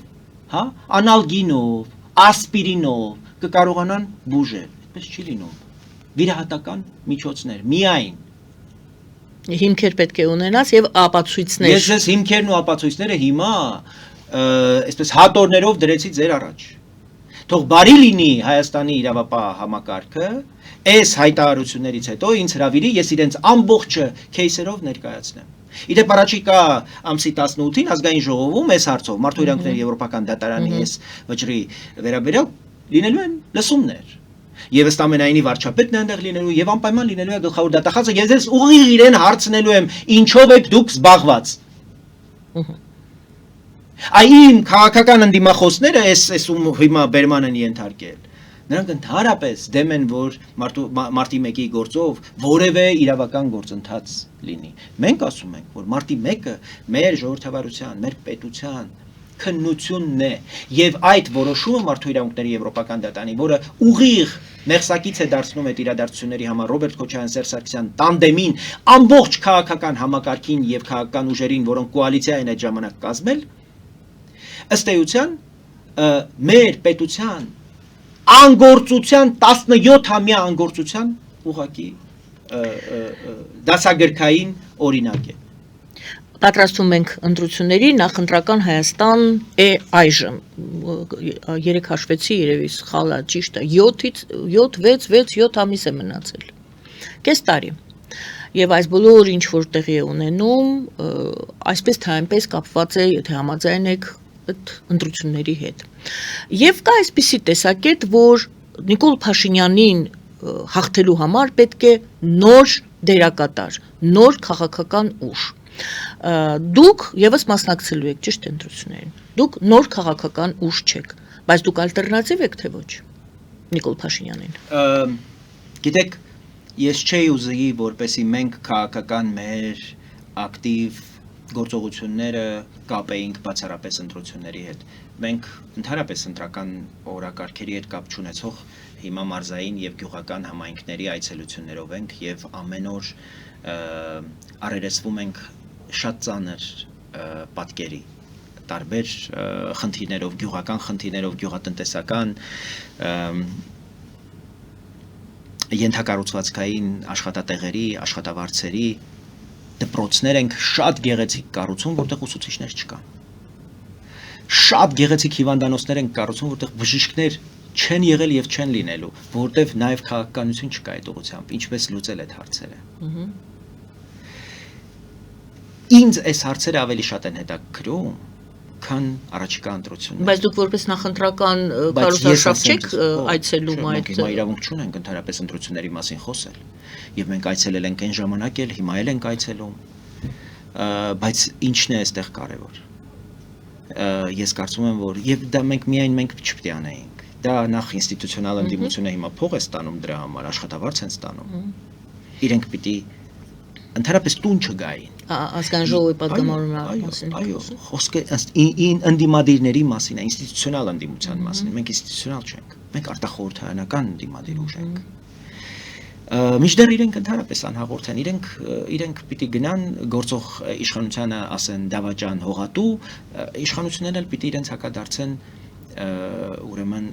հա, անալգինով, ասպիրինով կկարողանան բուժել։ Այդպես չի լինում։ Վիրահատական միջոցներ միայն հիմքեր պետք է ունենաս եւ ապացույցներ։ Ես ձեզ հիմքերն ու ապացույցները հիմա այսպես հատորներով դրեցի ձեր առաջ։ Թող բարի լինի Հայաստանի իրավապահ համակարգը, այս հայտարարություններից հետո ինձ հրավիրի, ես իրենց ամբողջը քեյսերով ներկայացնեմ։ Իդեպ առաջիկա ամսի 18-ին ազգային ժողովում այս հարցով Մարդու իրավունքների եվրոպական դատարանի այս վճռի վերաբերյալ լինելու են լսումներ։ Եվ ըստ ամենայնի վարչապետն է այնտեղ լինելու եւ անպայման լինելու է գլխավոր դատախազը, եւ ես ուղիղ իրեն հարցնելու եմ, ինչով եք դուք զբաղված։ Այն քաղաքական ընդդիմախոսները այս ում հիմա բերման են ենթարկել։ Նրանք ընդհանրապես դեմ են, որ մարտի 1-ի գործով որևէ իրավական գործընթաց լինի։ Մենք ասում ենք, որ մարտի 1-ը մեր ժողովրդավարության, մեր պետության քննությունն է եւ այդ որոշումը Մարդու իրավունքների եվրոպական դատարանի, որը ուղիղ մեղսակից է դարձնում այդ իրադարձությունների համար Ռոբերտ Քոչարյան, Սերժ Սարգսյան տանդեմին, ամբողջ քաղաքական համակարգին եւ քաղաքական ուժերին, որոնք կոալիցիա են այդ ժամանակ կազմել, ըստ էության մեր պետության անգործության 17-ամյա անգործության ուղղակի դասագրքային օրինակ է։ Պատրաստում ենք ընտրությունների, նախընտրական Հայաստան է այժմ, 3 հաշվեցի երևի սխալա ճիշտ է, 7 ամիս է մնացել, կես տարի, և այս բոլոր ինչ որ տեղի է ունենում, այսպես թե այնպես կապված է, եթե համաձայն եք այդ ընտրությունների հետ, և կա այսպիսի տեսակետ, որ Նիկոլ Փաշինյանին հաղթելու համար պետք է նոր դերակատար, նոր քաղաքական ուժ, դուք եւս մասնակցելու եք ճիշտ ընտրություններին, դուք նոր քաղաքական ուժ չեք, բայց դուք ալտերնատիվ եք թե ոչ Նիկոլ Փաշինյանին։ Գիտեք, ես չէի ուզի, որպեսզի մենք քաղաքական մեր ակտիվ գործողությունները կապեինք բացառապես ընտրությունների հետ։ մենք ընդհանրապես ընտրական օրակարգերի հետ կապ չունեցող հիմա մարզային եւ գյուղական համայնքների այցելություններով ենք եւ ամեն օր առերեսվում ենք շատ ծանր պատկերի տարբեր խնդիրներով, գյուղական խնդիրներով, գյուղատնտեսական ենթակառուցվածքային աշխատատեղերի, աշխատավարձերի դպրոցներ ենք շատ գեղեցիկ կառուցում, որտեղ ուսուցիչներ չկան։ Շատ գեղեցիկ հիվանդանոցներ են կառուցում, որտեղ բժիշկներ չեն եղել եւ չեն լինելու, որտեղ նաեւ քաղաքականություն չկա այդ ուղղությամբ, ինչպես լուծել այդ հարցերը։ Ինձ այս հարցերը ավելի շատ են հետաքրքրում, քան առաջիկա ընտրությունները։ Բայց դուք որպես նախընտրական կարծրաշարժ չեք այցելում այդ։ Հիմա իրավունք չունենք ընդհանրապես ընտրությունների մասին խոսել։ Եվ մենք այցելել ենք այն ժամանակ էլ, հիմա էլ ենք այցելում։ Բայց ինչն է այստեղ կարևոր։ Ես կարծում եմ, որ եւ դա մենք չպետք է անեինք։ Դա նախ ինստիտուցիոնալ ընդդիմությունը հիմա փող է ստանում դրա համար, աշխատավարձ են ստանում։ Իրենք պիտի ընդհանրապես տուն չգային։ Ազգային ժողովի պատգամավորման մասին։ Այո, խոսքը ընդդիմադիրների մասին է, ինստիտուցիոնալ ընդդիմության մասին։ Մենք ինստիտուցիոնալ չենք։ Մենք արտախորհրդարանական ընդդիմադիր ուժ ենք։ Մինչդեռ իրենք ընդհանրապես անհաղորդ են, իրենք պիտի գնան գործող իշխանությանը ասեն դավաճան հողատու, իշխանություններն էլ պիտի իրենց հակադարձեն ուրեմն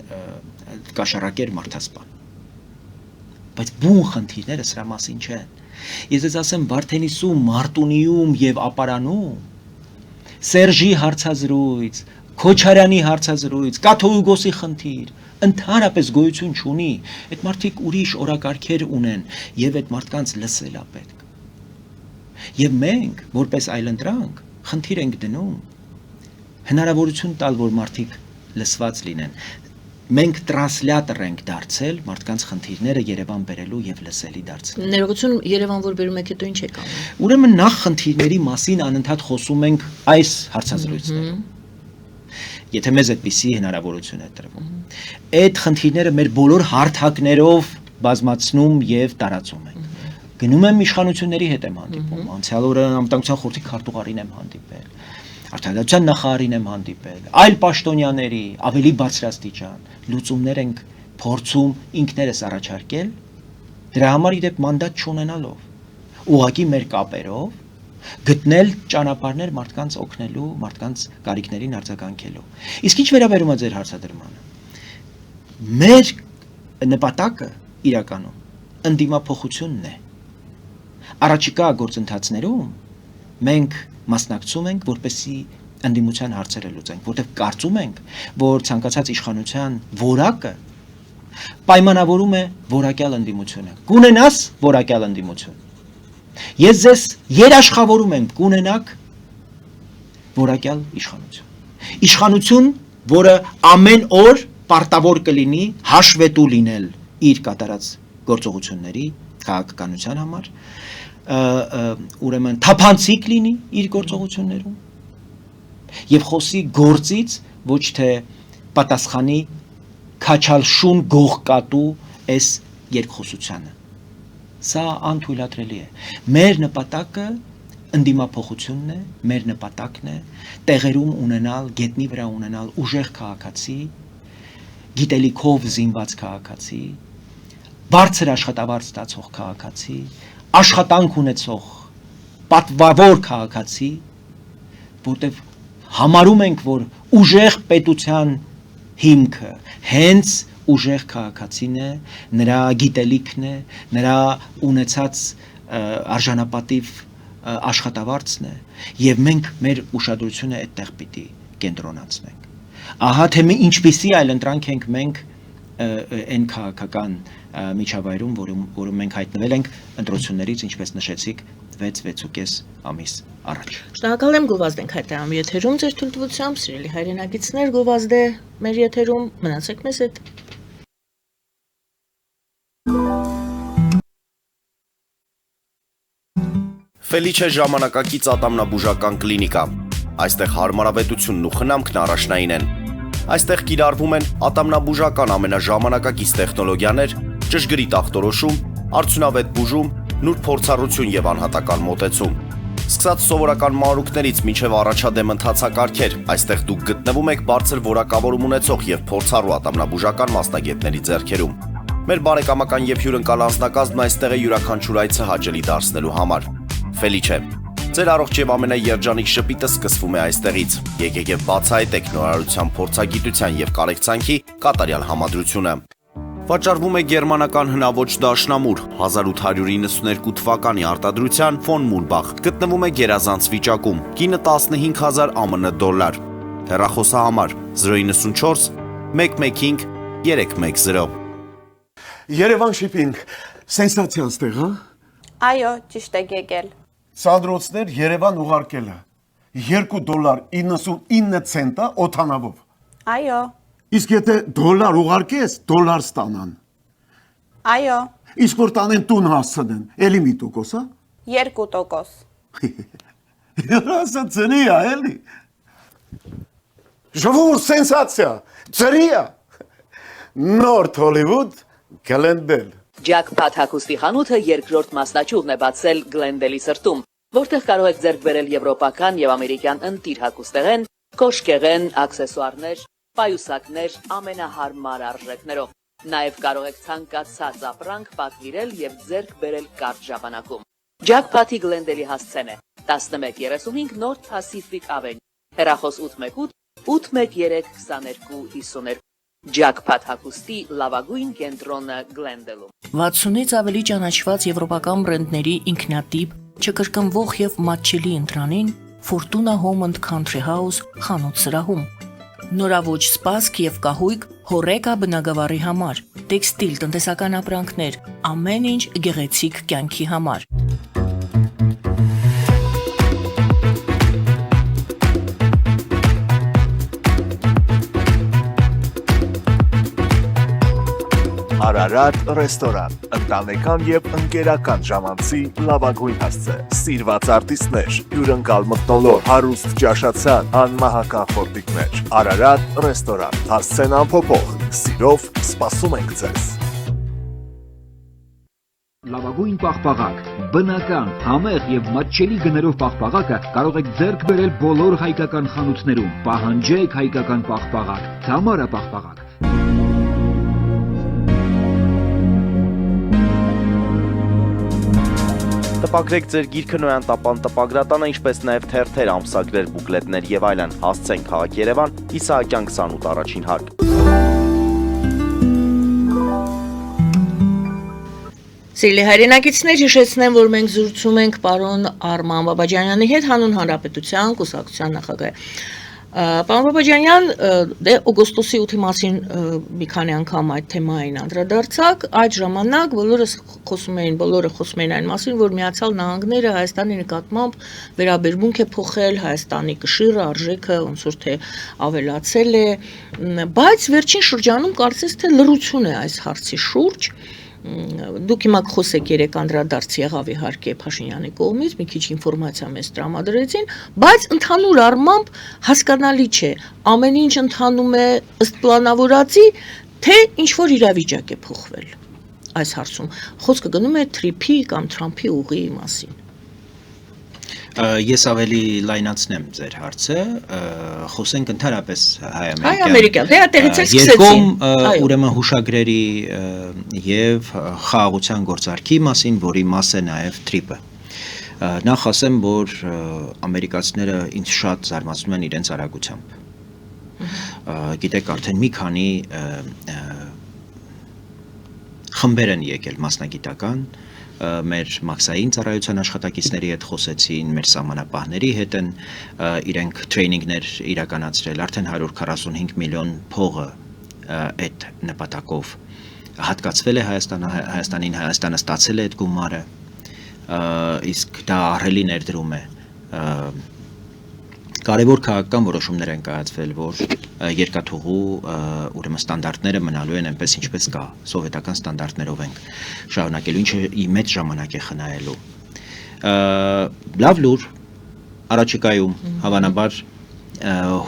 կաշառակեր մարդասպան։ Բայց բուն խնդիրները սրա մասին չեն։ Ես ես ասեմ Վարդենիսում, Մարտունիում եւ Ապարանում Սերժի հարցազրույց, Քոչարյանի հարցազրույց, Կաթողիկոսի խնդիր ընդհանրապես գոյություն չունի, այդ մարդիկ ուրիշ օրակարգեր ունեն եւ այդ մարդկանց լսել է պետք։ Եվ մենք, որպես այլընտրանք, խնդիր ենք դնում հնարավորություն տալ, որ մարդիկ լսված լինեն։ Մենք տրանսլյատոր ենք դարձել մարդկանց խնդիրները Երևան բերելու եւ լսելի դարձնել։ Ներողություն, Երևան որ բերում եք, հետո ինչ եք անում։ Ուրեմն նախ խնդիրների մասին անընդհատ խոսում ենք այս հարցազրույցներում։ Եթե մեզ այդպիսի հնարավորություն է տրվում։ Այդ խնդիրները մեր բոլոր հարթակներով բազմացնում եւ տարածում ենք։ Գնում եմ իշխանությունների հետ եմ հանդիպում, անցյալ օրը անվտանգության խորհրդի քարտուղարին եմ հանդիպել, Արտադրության նախարարին եմ հանդիպել, այլ պաշտոնյաների, ավելի բարձրաստիճան լուծումներ ենք փորձում ինքներս առաջարկել, դրա համար իդեպ մանդատ չունենալով, ուղղակի մեր կապերով գտնել ճանապարհներ մարդկանց օգնելու, մարդկանց կարիքներին արձագանքելու։ Իսկ ինչ վերաբերում է ձեր հարցադրմանը, մեր նպատակը իրականում ընդդիմափոխությունն է։ Առաջիկա գործընթացներում մենք մասնակցում ենք, որպեսզի ընդդիմության հարցերը լուծենք, որտեղ կարծում ենք, որ ցանկացած իշխանության որակը պայմանավորում է որակյալ ընդդիմությունը։ Կունենաս որակյալ ընդդիմություն։ Ես ձեզ երաշխավորում եմ կունենաք որակյալ իշխանություն։ Իշխանություն, որը ամեն օր պարտավոր կլինի հաշվետու լինել իր կատարած գործողությունների քաղաքականության համար, ուրեմն թափանցիկ լինի իր գործողություններում եւ խոսի գործից, ոչ թե պատասխանի քաչալշուն գողկատու այս երկխոսությանը։ Սա անթույլատրելի է։ Մեր նպատակը ընդդիմափոխությունն է, մեր նպատակն է տեղերում ունենալ, գետնի վրա ունենալ ուժեղ քաղաքացի, գիտելիքով զինված քաղաքացի, բարձր աշխատավարձ ստացող քաղաքացի, աշխատանք ունեցող պատվավոր քաղաքացի, որտեղ համարում ենք, որ ուժեղ պետության հիմքը հենց ուժեղ քաղաքացին է, նրա գիտելիքն է, նրա ունեցած արժանապատիվ աշխատավարձն է, եւ մենք մեր ուշադրությունը այդտեղ պիտի կենտրոնացնենք։ Ահա թե ինչպիսի այլընտրանք ենք մենք այն քաղաքական միջավայրում, որում մենք հայտնվել ենք ընտրություններից, ինչպես նշեցիք, 6-6.5 ամիս առաջ։ Շնորհակալ եմ, Գովազդ ենք հայտարարում եթերում ձեր թույլտվությամբ, սիրելի հայրենակիցներ, Գովազդ է մեր եթերում, մնացեք մեզ հետ։ Ֆելիչե ժամանակակից ատամնաբուժական կլինիկա։ Այստեղ հարմարավետությունն ու խնամքն առաջնային են։ Այստեղ կիրառվում են ատամնաբուժական ամենաժամանակակից տեխնոլոգիաներ, ճշգրիտ ախտորոշում, արդյունավետ բուժում, նուրբ փորձառություն եւ անհատական մոտեցում։ Սկսած սովորական մանրուքներից մինչև առաջադեմ ընթացակարգեր, այստեղ դուք գտնվում եք բարձր որակավորում ունեցող եւ փորձառու ատամնաբուժական մասնագետների ձեռքերում։ Մեր բարեկամական եւ հյուրընկալ անձնակազմն այստեղ է յուրաքանչյուր այցը հաճելի դարձնելու համար։ Ֆելիչե, ձեր առողջ եւ ամենաերջանիկ շպիտը սկսվում է այստեղից։ Եկեք եւ բացահայտեք նորարարության փորձագիտության եւ կարեկցանքի կատարյալ համադրությունը։ Վաճառվում է գերմանական հնաոճ դաշնամուր 1892 թվականի արտադրության ֆոն Մուրբախ, գտնվում է գերազանց վիճակում, կինը 15000 ԱՄՆ դոլար, հեռախոսահամար 094 115 310։ Երևան շիփինգ, սենսացիան ստեղ, հա։ Այո, ճիշտ եք եկել։ Սանդրոցներ Երևան ուղարկելը $2.99 օթանավով։ Այո, Իսկ եթե դոլար ուղարկես, դոլար ստանան։ այո, Իսկ որ տանեն տուն հասցնեն, էլի մի տոկոս, հա։ 2%։ Հրասա ծրի է, էլի։ Ժողովուրդ սենսացիա, ծրի է։ Նորթ Հոլիվուդ Գլենդել։ Ջակփաթ հագուստի խանութը երկրորդ մասնաճյուղն է բացել Գլենդելի սրտում, որտեղ կարող եք ձեռք բերել եվրոպական եւ ամերիկյան ընտիր հագուստեղեն, կոշկեղեն, աքսեսուարներ, պայուսակներ ամենահարմար արժեքներով։ Նաև կարող եք ցանկացած ապրանք պատվիրել եւ ձեռք բերել կարճ ժամանակում։ Ջակփաթի Գլենդելի հասցեն է 1135 North Pacific Avenue, հեռախոս 818 813 2252։ Ջակփաթ հագուստի լավագույն կենտրոնը Գլենդելում։ 60-ից ավելի ճանաչված եվրոպական բրենդների ինքնատիպ, չկրկնվող եւ մատչելի ընտրանին Fortuna Home and Country House խանութ սրահում։ Նորավոճ սպասք եւ կահույք հորեկա բնագավառի համար, տեքստիլ տնտեսական ապրանքներ, ամեն ինչ գեղեցիկ կյանքի համար։ Արարատ ռեստորան, ընտանեկան եւ ընկերական ժամանցի լավագույն հասցե, սիրված արտիստներ, հյուրընկալ մթնոլորտ, հարուստ ճաշացան, անմահական խորտիկներ, Արարատ ռեստորան, հասցեն անփոփոխ, սիրով սպասում ենք ձեզ։ Լավագույն պաղպաղակ, բնական, համեղ եւ մատչելի գներով պաղպաղակը կարող եք ձեռք բերել բոլոր հայկական խանութներում։ Պահանջեք հայկական պաղպաղակ, Թամարա պաղպաղակ։ Տպագրեք ձեր գիրքը նոյան տապան տպագրատանը, ինչպես նաև թերթեր, ամսագրեր, բուկլետներ եւ այլն։ Հասցեն քաղաք Երևան, Իսահակյան 28 առաջին հարկ։ Սիրելի հայրենակիցներ, հիշեցնեմ, որ մենք զրուցում ենք պարոն Արման Բաբաջանյանի հետ, հանուն հանրապետության կուսակցության նախագահ։ Պարոն Բաբաջանյան, դե օգոստոսի 8-ի մասին մի քանի անգամ այդ թեմային անդրադարձակ, այդ ժամանակ բոլորը խոսում էին այն մասին, որ Միացյալ Նահանգները Հայաստանի նկատմամբ վերաբերմունք է փոխել, Հայաստանի կշիռը, արժեքը ոնց որ թե ավելացել է, բայց վերջին շրջանում կարծես թե լռություն է այս հարցի շուրջ։ Դուք հիմա խոսեք երեք անդրադարձ եղավ իհարկե Փաշինյանի կողմից, մի քիչ ինֆորմացիա մեզ տրամադրեցին, բայց ընդհանուր առմամբ հասկանալի չէ, ամեն ինչ ընթանում է ըստ պլանավորածի, թե ինչ որ իրավիճակ է փոխվել այս հարցում։ Խոսքը գնում է Թրիփի կամ Թրամփի ուղի մասին։ Ես ավելի լայնացնեմ ձեր հարցը, խոսենք ընդհանրապես հայ-ամերիկյան, դե այդտեղից էլ սկսեցին։ Երկում ուրեմն հուշագրերի եւ խաղաղության գործարքի մասին, որի մաս է նաեւ Թրիփը։ Նախ ասեմ, որ ամերիկացիները ինձ շատ զարմացնում են իրենց արագությամբ։ Գիտեք, արդեն մի քանի խմբեր են եկել մասնագիտական, մեր մաքսային ծառայության աշխատակիցների հետ խոսեցին, մեր սահմանապահների հետ են իրենք տրեյնինգներ իրականացրել, արդեն 145 միլիոն փողը այդ նպատակով հատկացվել է Հայաստանին, Հայաստանը ստացել է այդ գումարը, իսկ դա ահռելի ներդրում է։ Կարևոր քաղաքական որոշումներ են կայացվել, որ երկաթուղու ուրեմն ստանդարտները մնալու են այնպես ինչպես կա, սովետական ստանդարտներով ենք շարունակելու, ինչը մեծ ժամանակ է խնայելու։ Լավ լուր առաջիկայում հավանաբար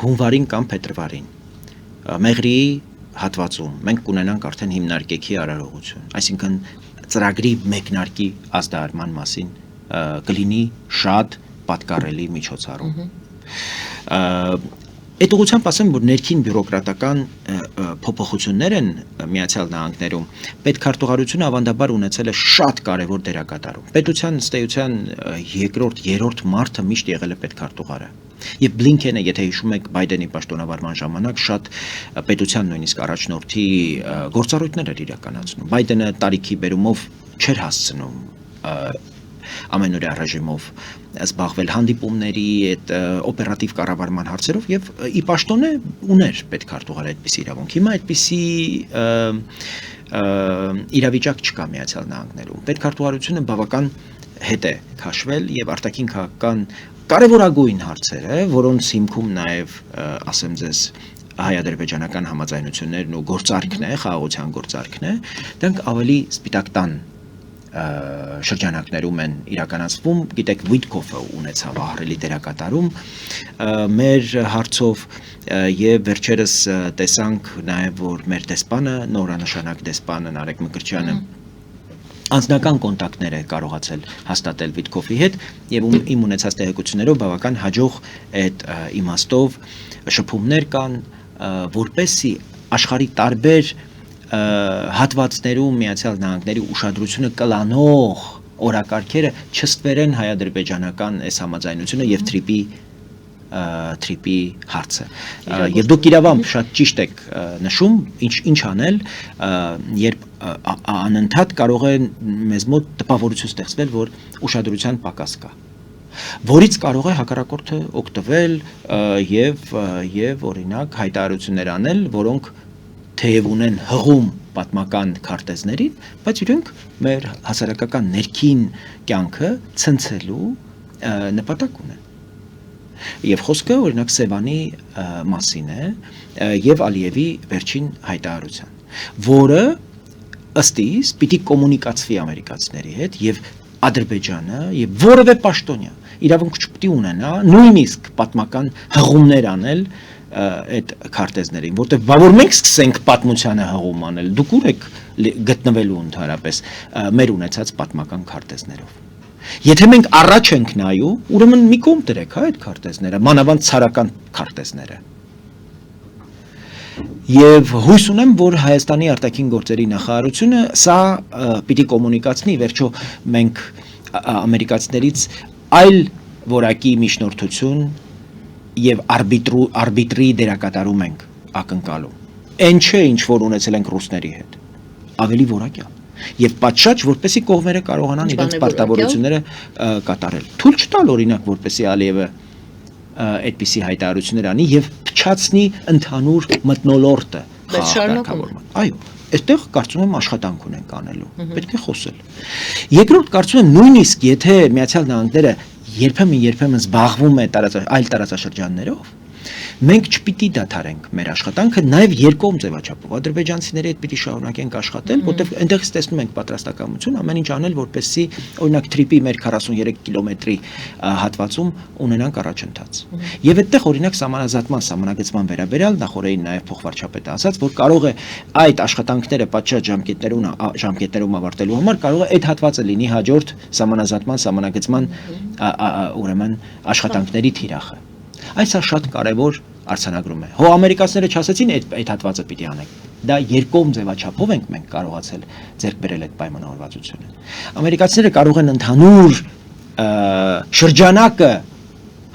հունվարին կամ փետրվարին մեղրիի հատվածում մենք կունենանք արդեն հիմնարկեքի արարողություն, այսինքն ծրագրի մեկնարկի ազդարարման մասին կլինի շատ պատկառելի միջոցառում։ Այդ ուղղությամբ ասեմ, որ ներքին բյուրոկրատական փոփոխություններ են Միացյալ Նահանգներում, պետքարտուղարությունը ավանդաբար ունեցել է շատ կարևոր դերակատարում։ Պետության ըստ էության երկրորդ, երրորդ մարդը միշտ եղել է պետքարտուղարը։ Եվ Բլինքենը, եթե հիշում եք Բայդենի պաշտոնավարման ժամանակ, շատ պետության նույնիսկ առաջնորդի գործառույթներ էր իրականացնում։ Բայդենը տարիքի բերումով չէր հասցնում ամենօրյա ռեժիմով զբաղվել հանդիպումների, այդ օպերատիվ կառավարման հարցերով եւ ի պաշտոնե ուներ պետքարտուղարը այդպիսի իրավունք։ Հիմա այդպիսի իրավիճակ չկա Միացյալ Նահանգներում։ Պետքարտուղարությունը բավական հետ է քաշվել եւ արտաքին քաղաքական կարևորագույն հարցերը, որոնց հիմքում նաեւ ասեմ ձեզ հայ-ադրբեջանական համաձայնություններն ու գործարքն է, խաղաղության գործարքն է, դրանք ավելի սպիտակ տան շրջանակներում են իրականացվում, գիտեք Վիտկոֆը ունեցավ ահռելի դերակատարում մեր հարցով եւ վերջերս տեսանք նաեւ որ մեր դեսպանը, նորանշանակ դեսպանը Նարեկ Մկրտչյանը անձնական կոնտակտներ է կարողացել հաստատել Վիտկոֆի հետ եւ իմ ունեցած տեղեկություններով բավական հաջող այդ իմաստով շփումներ կան, որպեսզի աշխարհի տարբեր հատվածներում Միացյալ Նահանգների ուշադրությունը կլանող օրակարգերը չստվերեն հայ-ադրբեջանական այս համաձայնությունը եւ թրիպի հարցը։ Եվ դուք իրավամբ շատ ճիշտ եք նշում, ինչ անել, երբ անընդհատ կարող է մեզ մոտ տպավորություն ստեղծվել, որ ուշադրության պակաս կա, որից կարող է հակառակորդը օգտվել եւ օրինակ հայտարարություններ անել, որոնք թեև ունեն հղում պատմական քարտեզներին, բայց իրենք մեր հասարակական ներքին կյանքը ցնցելու նպատակ ունեն։ Եվ խոսքը օրինակ Սևանի մասին է եւ Ալիևի վերջին հայտարարության, որը ըստ իս պիտի կոմունիկացվի ամերիկացիների հետ եւ Ադրբեջանը եւ որևէ պաշտոնյա իրավունք չպիտի ունենա նույնիսկ պատմական հղումներ անել այդ քարտեզներին, որտեղ բա որ մենք սկսենք պատմությանը հղում անել, դուք ուր եք գտնվելու ընդհանրապես մեր ունեցած պատմական քարտեզներով։ Եթե մենք առաջ ենք նայում, ուրեմն մի կողմ դրեք այդ քարտեզները, մանավանդ ցարական քարտեզները։ Եվ հույս ունեմ, որ Հայաստանի արտաքին գործերի նախարարությունը սա պիտի կոմունիկացնի, վերջո մենք ամերիկացիներից այլ որակի միջնորդություն եւ արբիտրի դերակատարում ենք ակնկալում։ Այն չէ, ինչ որ ունեցել ենք ռուսների հետ։ Ավելի որակյալ։ Եւ պատշաճ, որպեսի կողմերը կարողանան իրենց պարտավորությունները կատարել։ Թույլ չտալ օրինակ, որպեսի Ալիևը այդպիսի հայտարարություններ անի եւ փչացնի ընդհանուր մթնոլորտը խաղաղակարգավորման։ Այո, այստեղ կարծում եմ աշխատանք ունենք անելու։ Պետք է խոսել։ Երկրորդ կարծում եմ նույնիսկ եթե Միացյալ Նահանգները երբեմն զբաղվում է այլ տարածաշրջաններով, մենք չպիտի դադարենք մեր աշխատանքը նաև երկկողմ ձևաչափով։ Ադրբեջանցիների հետ պիտի շարունակենք աշխատել, որտեղ այնտեղից տեսնում ենք պատրաստակամություն ամեն ինչ անել, որպեսզի օրինակ Թրիպի մեր 43 կիլոմետրի հատվածում ունենանք առաջընթաց։ Եվ այդտեղ օրինակ սահմանագծման վերաբերյալ նախորդին նաև փոխվարչապետը ասաց, որ կարող է այդ աշխատանքները պատշաճ ժամկետներում ավարտելու համար կարող է այդ հատվածը լինի հաջորդ սահմանագծման ուրեմն աշխատանքների թիրախը։ Այս շատ կարևոր արձանագրում է։ Հո ամերիկացիները չասեցին այդ հատվածը պիտի անենք։ Դա երկկողմ ձևաչափով ենք մենք կարողացել ձեռք բերել այդ պայմանավորվածությունը։ Ամերիկացիները կարող են ընդհանուր շրջանակը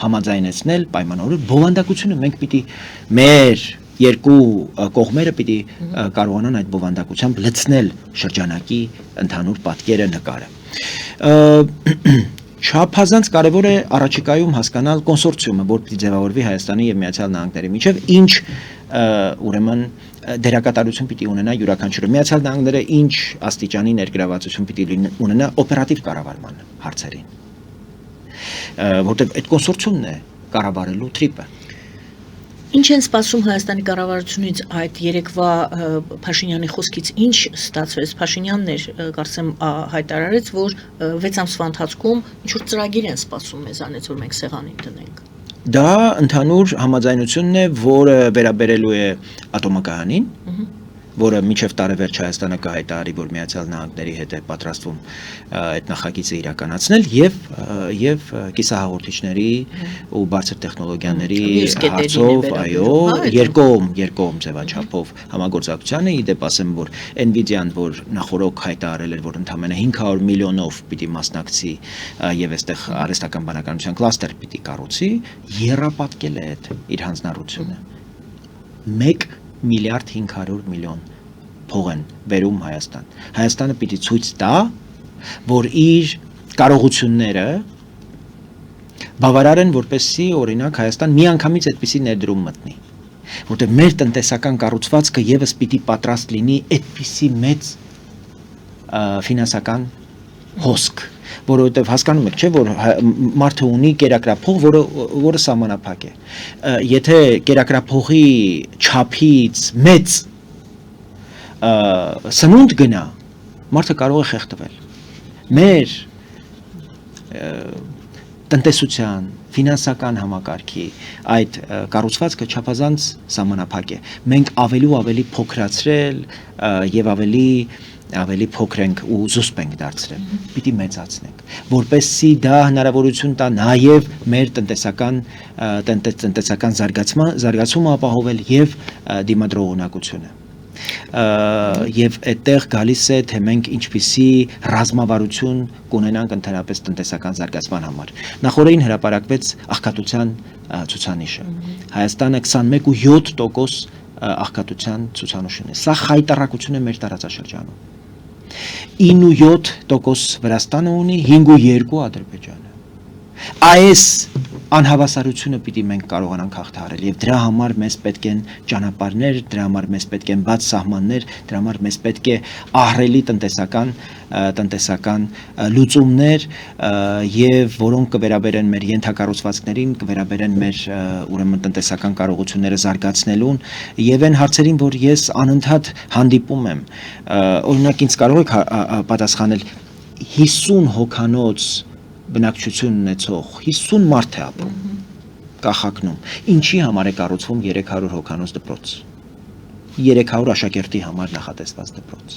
համաձայնեցնել պայմանավորել, բովանդակությունը մենք պիտի մեր երկու կողմերը պիտի կարողանան այդ բովանդակությամբ լցնել շրջանակի ընդհանուր պատկերը, նկարը։ Չափազանց կարևոր է առաջիկայում հասկանալ կոնսորցիումը, որ պիտի ձևավորվի Հայաստանի եւ Միացյալ Նահանգների միջև, ինչ ուրեմն դերակատարություն պիտի ունենա յուրաքանչյուրը։ Միացյալ Նահանգները ինչ աստիճանի ներգրավվածություն պիտի ունենա օպերատիվ կառավարման հարցերին, որտեղ այդ կոնսորցիումն է կառավարելու Թրիպը։ Ինչ են սպասում Հայաստանի կառավարությունից այդ երեկվա Փաշինյանի խոսքից ինչ ստացվեց։ Փաշինյանն էր կարծեմ հայտարարեց, որ 6 ամսվա ընթացքում ինչ որ ծրագիր են սպասում մեզանից, որ մենք սեղանին դնենք։ Դա ընդհանուր համաձայնությունն է, որը վերաբերելու է ատոմակայանին, որը մինչև տարեվերջ Հայաստանը կհայտարարի, որ Միացյալ Նահանգների հետ է պատրաստվում այդ նախագիծը իրականացնել եւ կիսահաղորդիչների ու բարձր տեխնոլոգիաների հարցով, այո, երկկողմ ձևաչափով համագործակցությանը իդեպ ասեմ, որ Nvidia-ն, որ նախորդ հայտարարել էր, որ ընդամենը 500 միլիոնով պիտի մասնակցի եւ այստեղ արհեստական բանականության կլաստեր պիտի կառուցի, եռապատկել է այդ իր հանձնառությունը 1 միլիարդ 500 միլիոն փող են վերում Հայաստան։ Հայաստանը պիտի ցույց տա, որ իր կարողությունները բավարար են, որպեսզի օրինակ Հայաստան միանգամից այդպիսի ներդրում մտնի, որտեղ մեր տնտեսական կառուցվածքը եւս պիտի պատրաստ լինի այդպիսի մեծ ֆինանսական հոսք, որովհետև հասկանում եք, չէ, որ մարդը ունի կերակրափող, որը սահմանափակ է։ Եթե կերակրափողի չափից մեծ սնունդ գնա, մարդը կարող է խեղդվել։ Մեր տնտեսության, ֆինանսական համակարգի այդ կառուցվածքը չափազանց սահմանափակ է։ Մենք ավելի ու ավելի փոքրացրել եւ ավելի փոքր ենք ու զուսպ ենք դարձրել, պիտի մեծացնենք, որպեսզի դա հնարավորություն տա նաև մեր տնտեսական զարգացումը ապահովել եւ դիմադրողունակությունը։ Եվ այդտեղ գալիս է, թե մենք ինչպիսի ռազմավարություն կունենանք ընդհանրապես տնտեսական զարգացման համար։ Նախորդին հրապարակվեց աղքատության ցուցանիշը։ Հայաստանը 21.7% աղքատության ցուցանիշ ունի։ Սա խայտառակություն է մեր տարածաշրջանում։ 9.7% Վրաստանը ունի, 5.2% Ադրբեջանը։ Այս անհավասարությունը պիտի մենք կարողանանք հաղթահարել եւ դրա համար մեզ պետք են ճանապարհներ, դրա համար մեզ պետք են բաց սահմաններ, դրա համար մեզ պետք է ահռելի տնտեսական լուծումներ եւ որոնք կվերաբերեն մեր ենթակառուցվածքներին, կվերաբերեն մեր ուրեմն տնտեսական կարողությունները զարգացնելուն եւ այն հարցերին, որ ես անընդհատ հանդիպում եմ։ Օրինակ ինձ կարող եք պատասխանել 50 հոգանոց բնակչություն ունեցող 50 մարդ է ապրում կախակնում, ինչի համար է կառուցվում 300 հոգանոց դպրոց, 300 աշակերտի համար նախատեսված դպրոց։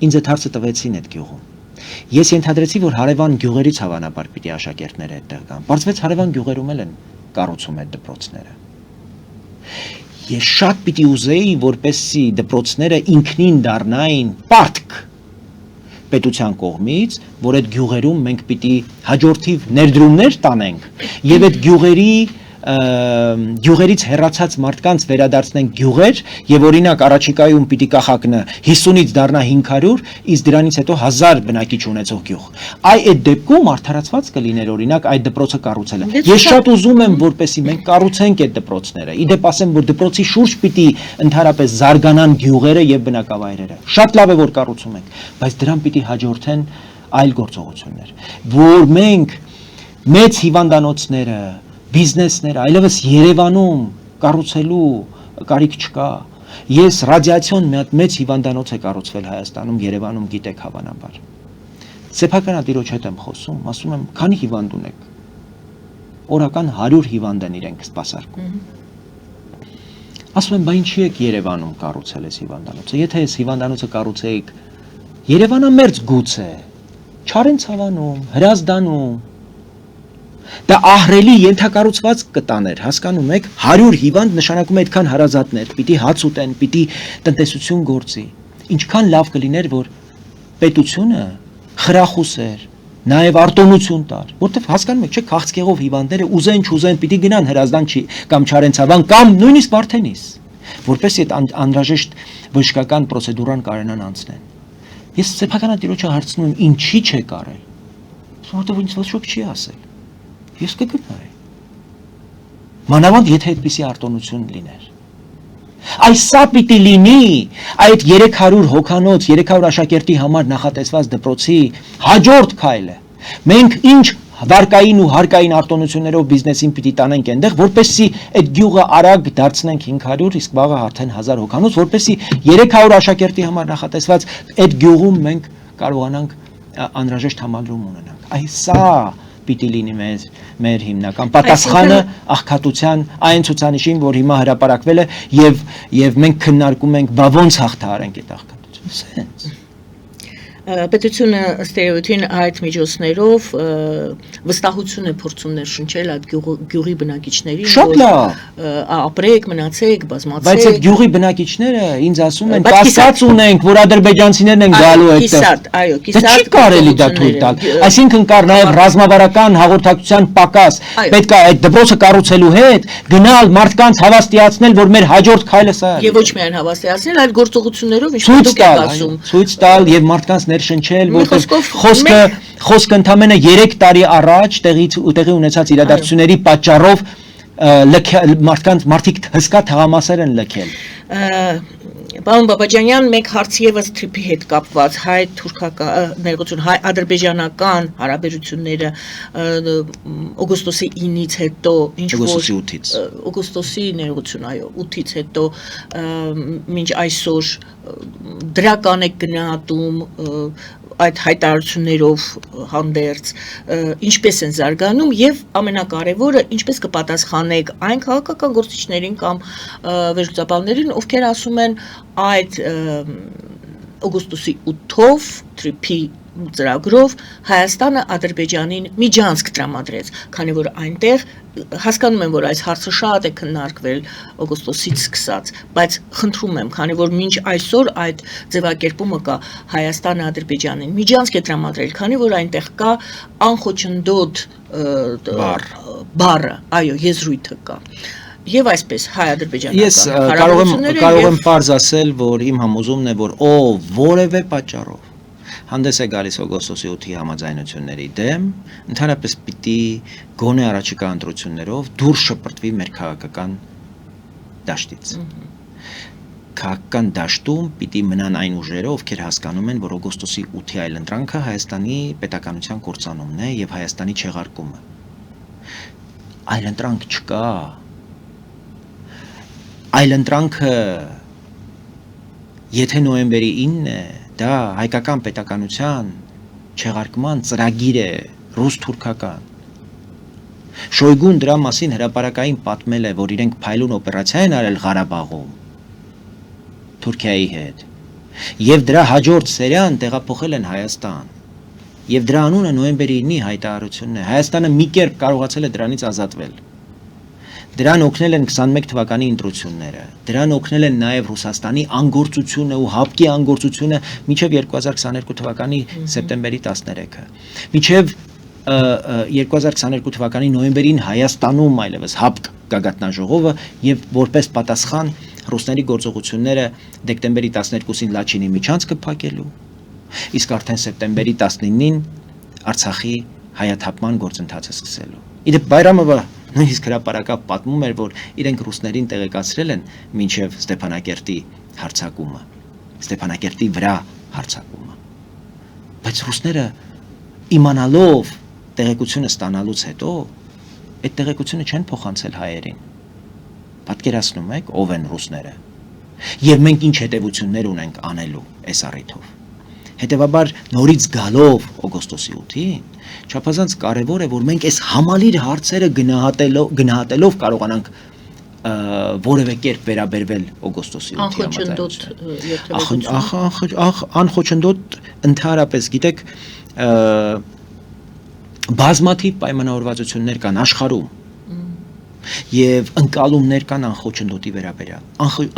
Ինձ այդ հարցը տվեցին այդ գյուղում։ Ես ենթադրեցի, որ հարևան գյուղերից հավանաբար պիտի աշակերտները այդտեղ կան։ Պարզվեց հարևան գյուղերում են կառուցում այդ դպրոցները։ Ես շատ պիտի ուզեի, որպեսզի դպրոցները ինքնին դառնային պարտք պետության կողմից, որ այդ գյուղերում մենք պիտի հաջորդիվ ներդրումներ տանենք եւ այդ գյուղերից հեռացած մարդկանց վերադարձնենք գյուղեր եւ օրինակ առաջիկայում պիտի կախակնը 50-ից դառնա 500, իսկ դրանից հետո 1000 բնակիչ ունեցող գյուղ։ Այդ դեպքում արդարացված կլիներ օրինակ այդ դպրոցը կառուցելը։ Ես շատ ուզում եմ, որպեսզի մենք կառուցենք այդ դպրոցները։ Իդեպ ասեմ, որ դպրոցի շուրջ պիտի ընդհանրապես զարգանան գյուղերը եւ բնակավայրերը։ Շատ լավ է, որ կառուցում ենք, բայց դրան պիտի հաջորդեն այլ գործողություններ, որ մենք մեծ հիվանդանոցները, բիզնեսները, այլևս Երևանում կառուցելու կարիք չկա։ Ես ռադիացիոն մեծ հիվանդանոց է կառուցվել Հայաստանում, Երևանում գիտեք հավանաբար։ Սեփականատիրոջ հետ եմ խոսում, ասում եմ, քանի հիվանդ ունեք։ Օրական 100 հիվանդ են իրենք սպասարկում։ Ասում եմ, բա ինչի եք Երևանում կառուցել այս հիվանդանոցը։ Եթե այս հիվանդանոցը կառուցեիք Երևանամերձ գուցե, Չարենցավանում, Հրազդանում, դա ահռելի ենթակառուցված կտաներ, հասկանում եք, 100 հիվանդ նշանակում է այդքան հարազատներ, պիտի հաց ուտեն, պիտի տնտեսություն գործի։ Ինչքան լավ կլիներ, որ պետությունը խրախուսեր, նաև արտոնություն տար, որտեվ հասկանում եք, չէ, քաղցկեղով հիվանդները ուզեն չուզեն, պիտի գնան Հրազդան կամ Չարենցավան կամ նույնիսկ Վարդենիս, որպեսզի այդ անհրաժեշտ բժշկական պրոցեդուրան կարողանան անցնել։ Ես սեփականատիրոջը հարցնում եմ, ինչի՞ չեք արել, որտեվ ինձ ոչ ոք չի ասել։ Ես կգնայի։ Մանավանդ եթե այդպիսի արտոնություն լիներ։ Այս սա պիտի լինի այդ 300 հոգանոց, 300 աշակերտի համար նախատեսված դպրոցի հաջորդ քայլը։ Մենք ինչ վարկային ու հարկային արտոնություններով բիզնեսին պիտի տանենք այնտեղ, որպեսզի այդ գյուղը արագ դարձնենք 500, իսկ վաղը արդեն 1000 հոգանոց, որպեսզի 300 աշակերտի համար նախատեսված այդ գյուղում մենք կարողանանք անհրաժեշտ համալրում ունենանք։ Այս սա պիտի լինի մեր հիմնական պատասխանը աղքատության այն ցուցանիշին, որ հիմա հրապարակվել է եւ մենք քննարկում ենք, բա ոնց հաղթահարենք այդ աղքատությունը։ Սենց Պետությունը ըստ էության այդ միջոցներով վստահություն է փորձում ներշնչել այդ գյուղի բնակիչներին, Շատ լավ։ Ապրեք, մնացեք, բազմացեք։ Բայց այդ գյուղի բնակիչները ինձ ասում են, կասկած ունենք, որ ադրբեջանցիներն են գալու այդտեղ։ Կիսատ, այո, Դա չի կարելի դա թույլ տալ։ Այսինքն կար նաև ռազմավարական հաղորդակցության պակաս։ Պետք է այդ դպրոցը կառուցելու հետ գնալ մարդկանց հավաստիացնել, որ մեր հաջորդ քայլը սա է։ Եւ ոչ միայն հավաստիացնել, այլ գործողություններով ինչպես դուք եք ասում։ Ցույց տալ եւ մարդկանց ներշնչել, որտեղ խոսքը ընդամենը 3 տարի առաջ տեղի ունեցած իրադարձությունների պատճառով մարդիկ հսկա թղամասեր են լքել։ Պարոն Բաբաջանյան, մեկ հարց եւս թրիփի հետ կապված հայ-թուրքական ադրբեջանական հարաբերությունները օգոստոսի 9-ից հետո ինչ որ օգոստոսի ներողություն, այո, 8-ից հետո մինչ այսօր դրական է գնահատում այդ հայտարարություններով հանդերձ ինչպես են զարգանում եւ ամենակարևորը ինչպես կպատասխանեք այն քաղաքական գործիչներին կամ վերլուծաբաններին, ովքեր ասում են այդ օգոստոսի 8-ով թրիփի ծրագրով Հայաստանը Ադրբեջանին միջանցք տրամադրեց, քանի որ այնտեղ հասկանում եմ, որ այս հարցը շատ է քննարկվել օգոստոսից սկսած, բայց խնդրում եմ, քանի որ մինչ այսօր այդ ձևակերպումը կա Հայաստանը Ադրբեջանին միջանցք է տրամադրել, քանի որ այնտեղ կա անխոչնդոտ բառը, այո, եզրույթը կա։ Եվ այսպես հայ-ադրբեջանական հարաբերությունները կարող եմ պարզ ասել, որ իմ համոզումն է, որ որևէ պատճառով հանդես է գալիս օգոստոսի 8-ի համաձայնությունների դեմ, ընդհանրապես պիտի գոնե առաջիկա ընտրություններով դուրս շպրտվի մեր քաղաքական դաշտից։ Քաղաքական դաշտում պիտի մնան այն ուժերը, ովքեր հասկանում են, որ օգոստոսի 8-ի այլընտրանքը Հայաստանի պետականության կործանումն է եւ Հայաստանի չեղարկումը։ Այլընտրանք չկա։ Այլընտրանքը եթե նոյեմբերի 9-ն է, դա հայկական պետականության չեղարկման ծրագիր է, ռուս-թուրքական։ Շոյգուն դրա մասին հրապարակային պատմել է, որ իրենք փայլուն օպերացիա են արել Ղարաբաղում Թուրքիայի հետ, եւ դրա հաջորդ սերիան տեղափոխել են Հայաստան, եւ դրա անունը նոյեմբերի 9-ի հայտարարությունն է։ Հայաստանը մի կերպ կարողացել է դրանից ազատվել։ Դրան օգնել են 21 թվականի ընտրությունները, դրան օգնել են նաև Ռուսաստանի անգործությունը ու հապկի անգործությունը մինչև 2022 թվականի սեպտեմբերի 13-ը։ Մինչև 2022 թվականի նոյեմբերին Հայաստանում այլևս հապկ գագաթնաժողովը եւ որպես պատասխան ռուսների գործողությունները դեկտեմբերի 12-ին Լաչինի միջանցքը փակելու, իսկ արդեն սեպտեմբերի 19-ին Արցախի հայաթափման գործընթացը սկսելու։ Իդեպ Բայրամովը նույնիսկ հրապարակավ պատմում էր, որ իրենք ռուսներին տեղեկացրել են մինչև Ստեփանակերտի հարձակումը, Ստեփանակերտի վրա հարձակումը։ Բայց ռուսները իմանալով տեղեկությունը ստանալուց հետո այդ տեղեկությունը չեն փոխանցել հայերին։ Պատկերացնում եք, ով են ռուսները։ Եվ մենք ինչ հետևություններ ունենք անելու այս առիթով։ Հետևաբար նորից գալով օգոստոսի 8-ին չափազանց կարևոր է, որ մենք այս համալիր հարցերը գնահատելով կարողանանք որևէ կերպ վերաբերվել օգոստոսի 8-ի համաձայնություններին։ Անխոչնդոտ ընդհանրապես, գիտեք, բազմաթիվ պայմանավորվածություններ կան աշխարհում եւ ընկալումներ կան անխոչնդոտի վերաբերյալ։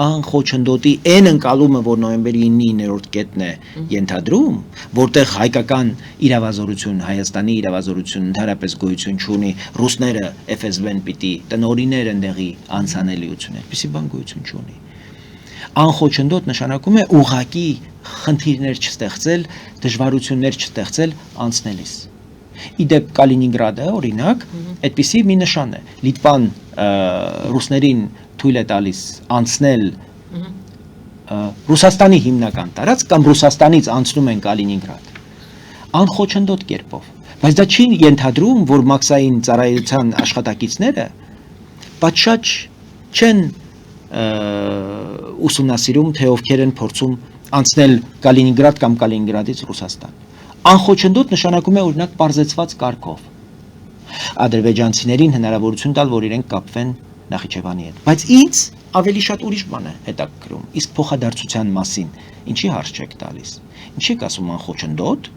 Անխոչնդոտի այն ընկալումը, որ նոյեմբերի 9-ի 9-րդ կետն է ենթադրում, որտեղ հայկական իրավազորություն, Հայաստանի իրավազորություն ընդհանրապես գոյություն չունի, ռուսները FSB-ն պիտի տնօրիներ ընդեղի անցանելիություն, այդպիսի բան գոյություն չունի։ Անխոչնդոտ նշանակում է ուղղակի խնդիրներ չստեղծել, դժվարություններ չստեղծել անցնելիս։ Իդեպ Կալինինգրադը, օրինակ, այդպիսի մի նշան է։ Լիտվան ռուսներին թույլ է տալիս անցնել Ռուսաստանի հիմնական տարածք կամ Ռուսաստանից անցնում են Կալինինգրադ։ Անխոչնդոտ կերպով։ Բայց դա չի ենթադրում, որ մաքսային ծառայության աշխատակիցները պատշաճ չեն ուսումնասիրում, թե ովքեր են փորձում անցնել Կալինինգրադ կամ Կալինինգրադից Ռուսաստան։ Անխոչնդոտ նշանակում է օրինակ պարզեցված կարգով։ ադրբեջանցիներին հնարավորություն տալ, որ իրենք կապվեն Նախիջևանի հետ։ Բայց ինձ ավելի շատ ուրիշ բան է հետաքրքրում։ Իսկ փոխադարձության մասին ինչի հարց չեք տալիս։ Ինչի եք ասում անխոչնդոտ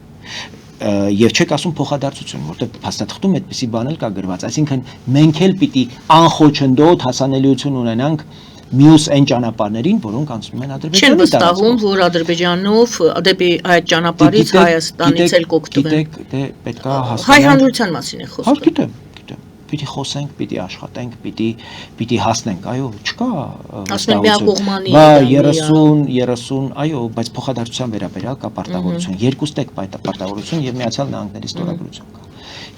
եւ չեք ասում փոխադարձություն, որտեղ փաստաթղթում այդպիսի բան էլ կա գրված, այսինքն մենք էլ պիտի անխոչնդոտ հասանելիություն ունենանք մյուս այն ճանապարհներին, որոնք անցնում են Ադրբեջանի Չեն վստահում, որ Ադրբեջանով դեպի այդ ճանապարհից Հայաստանից էլ կօգտվեն։ Գիտեք, դե պետքա հասկանալ։ Հայ հանրության մասին է խոսքը։ Հա, գիտեմ։ Պիտի խոսենք, պիտի աշխատենք, պիտի հասնենք, այո, չկա Ասեն միակողմանի 30, այո, բայց փոխադարձության վերաբերյալ կա պարտավորություն, երկուստեք պարտավորություն եւ Միացյալ Նահանգների ստորագրություն կա։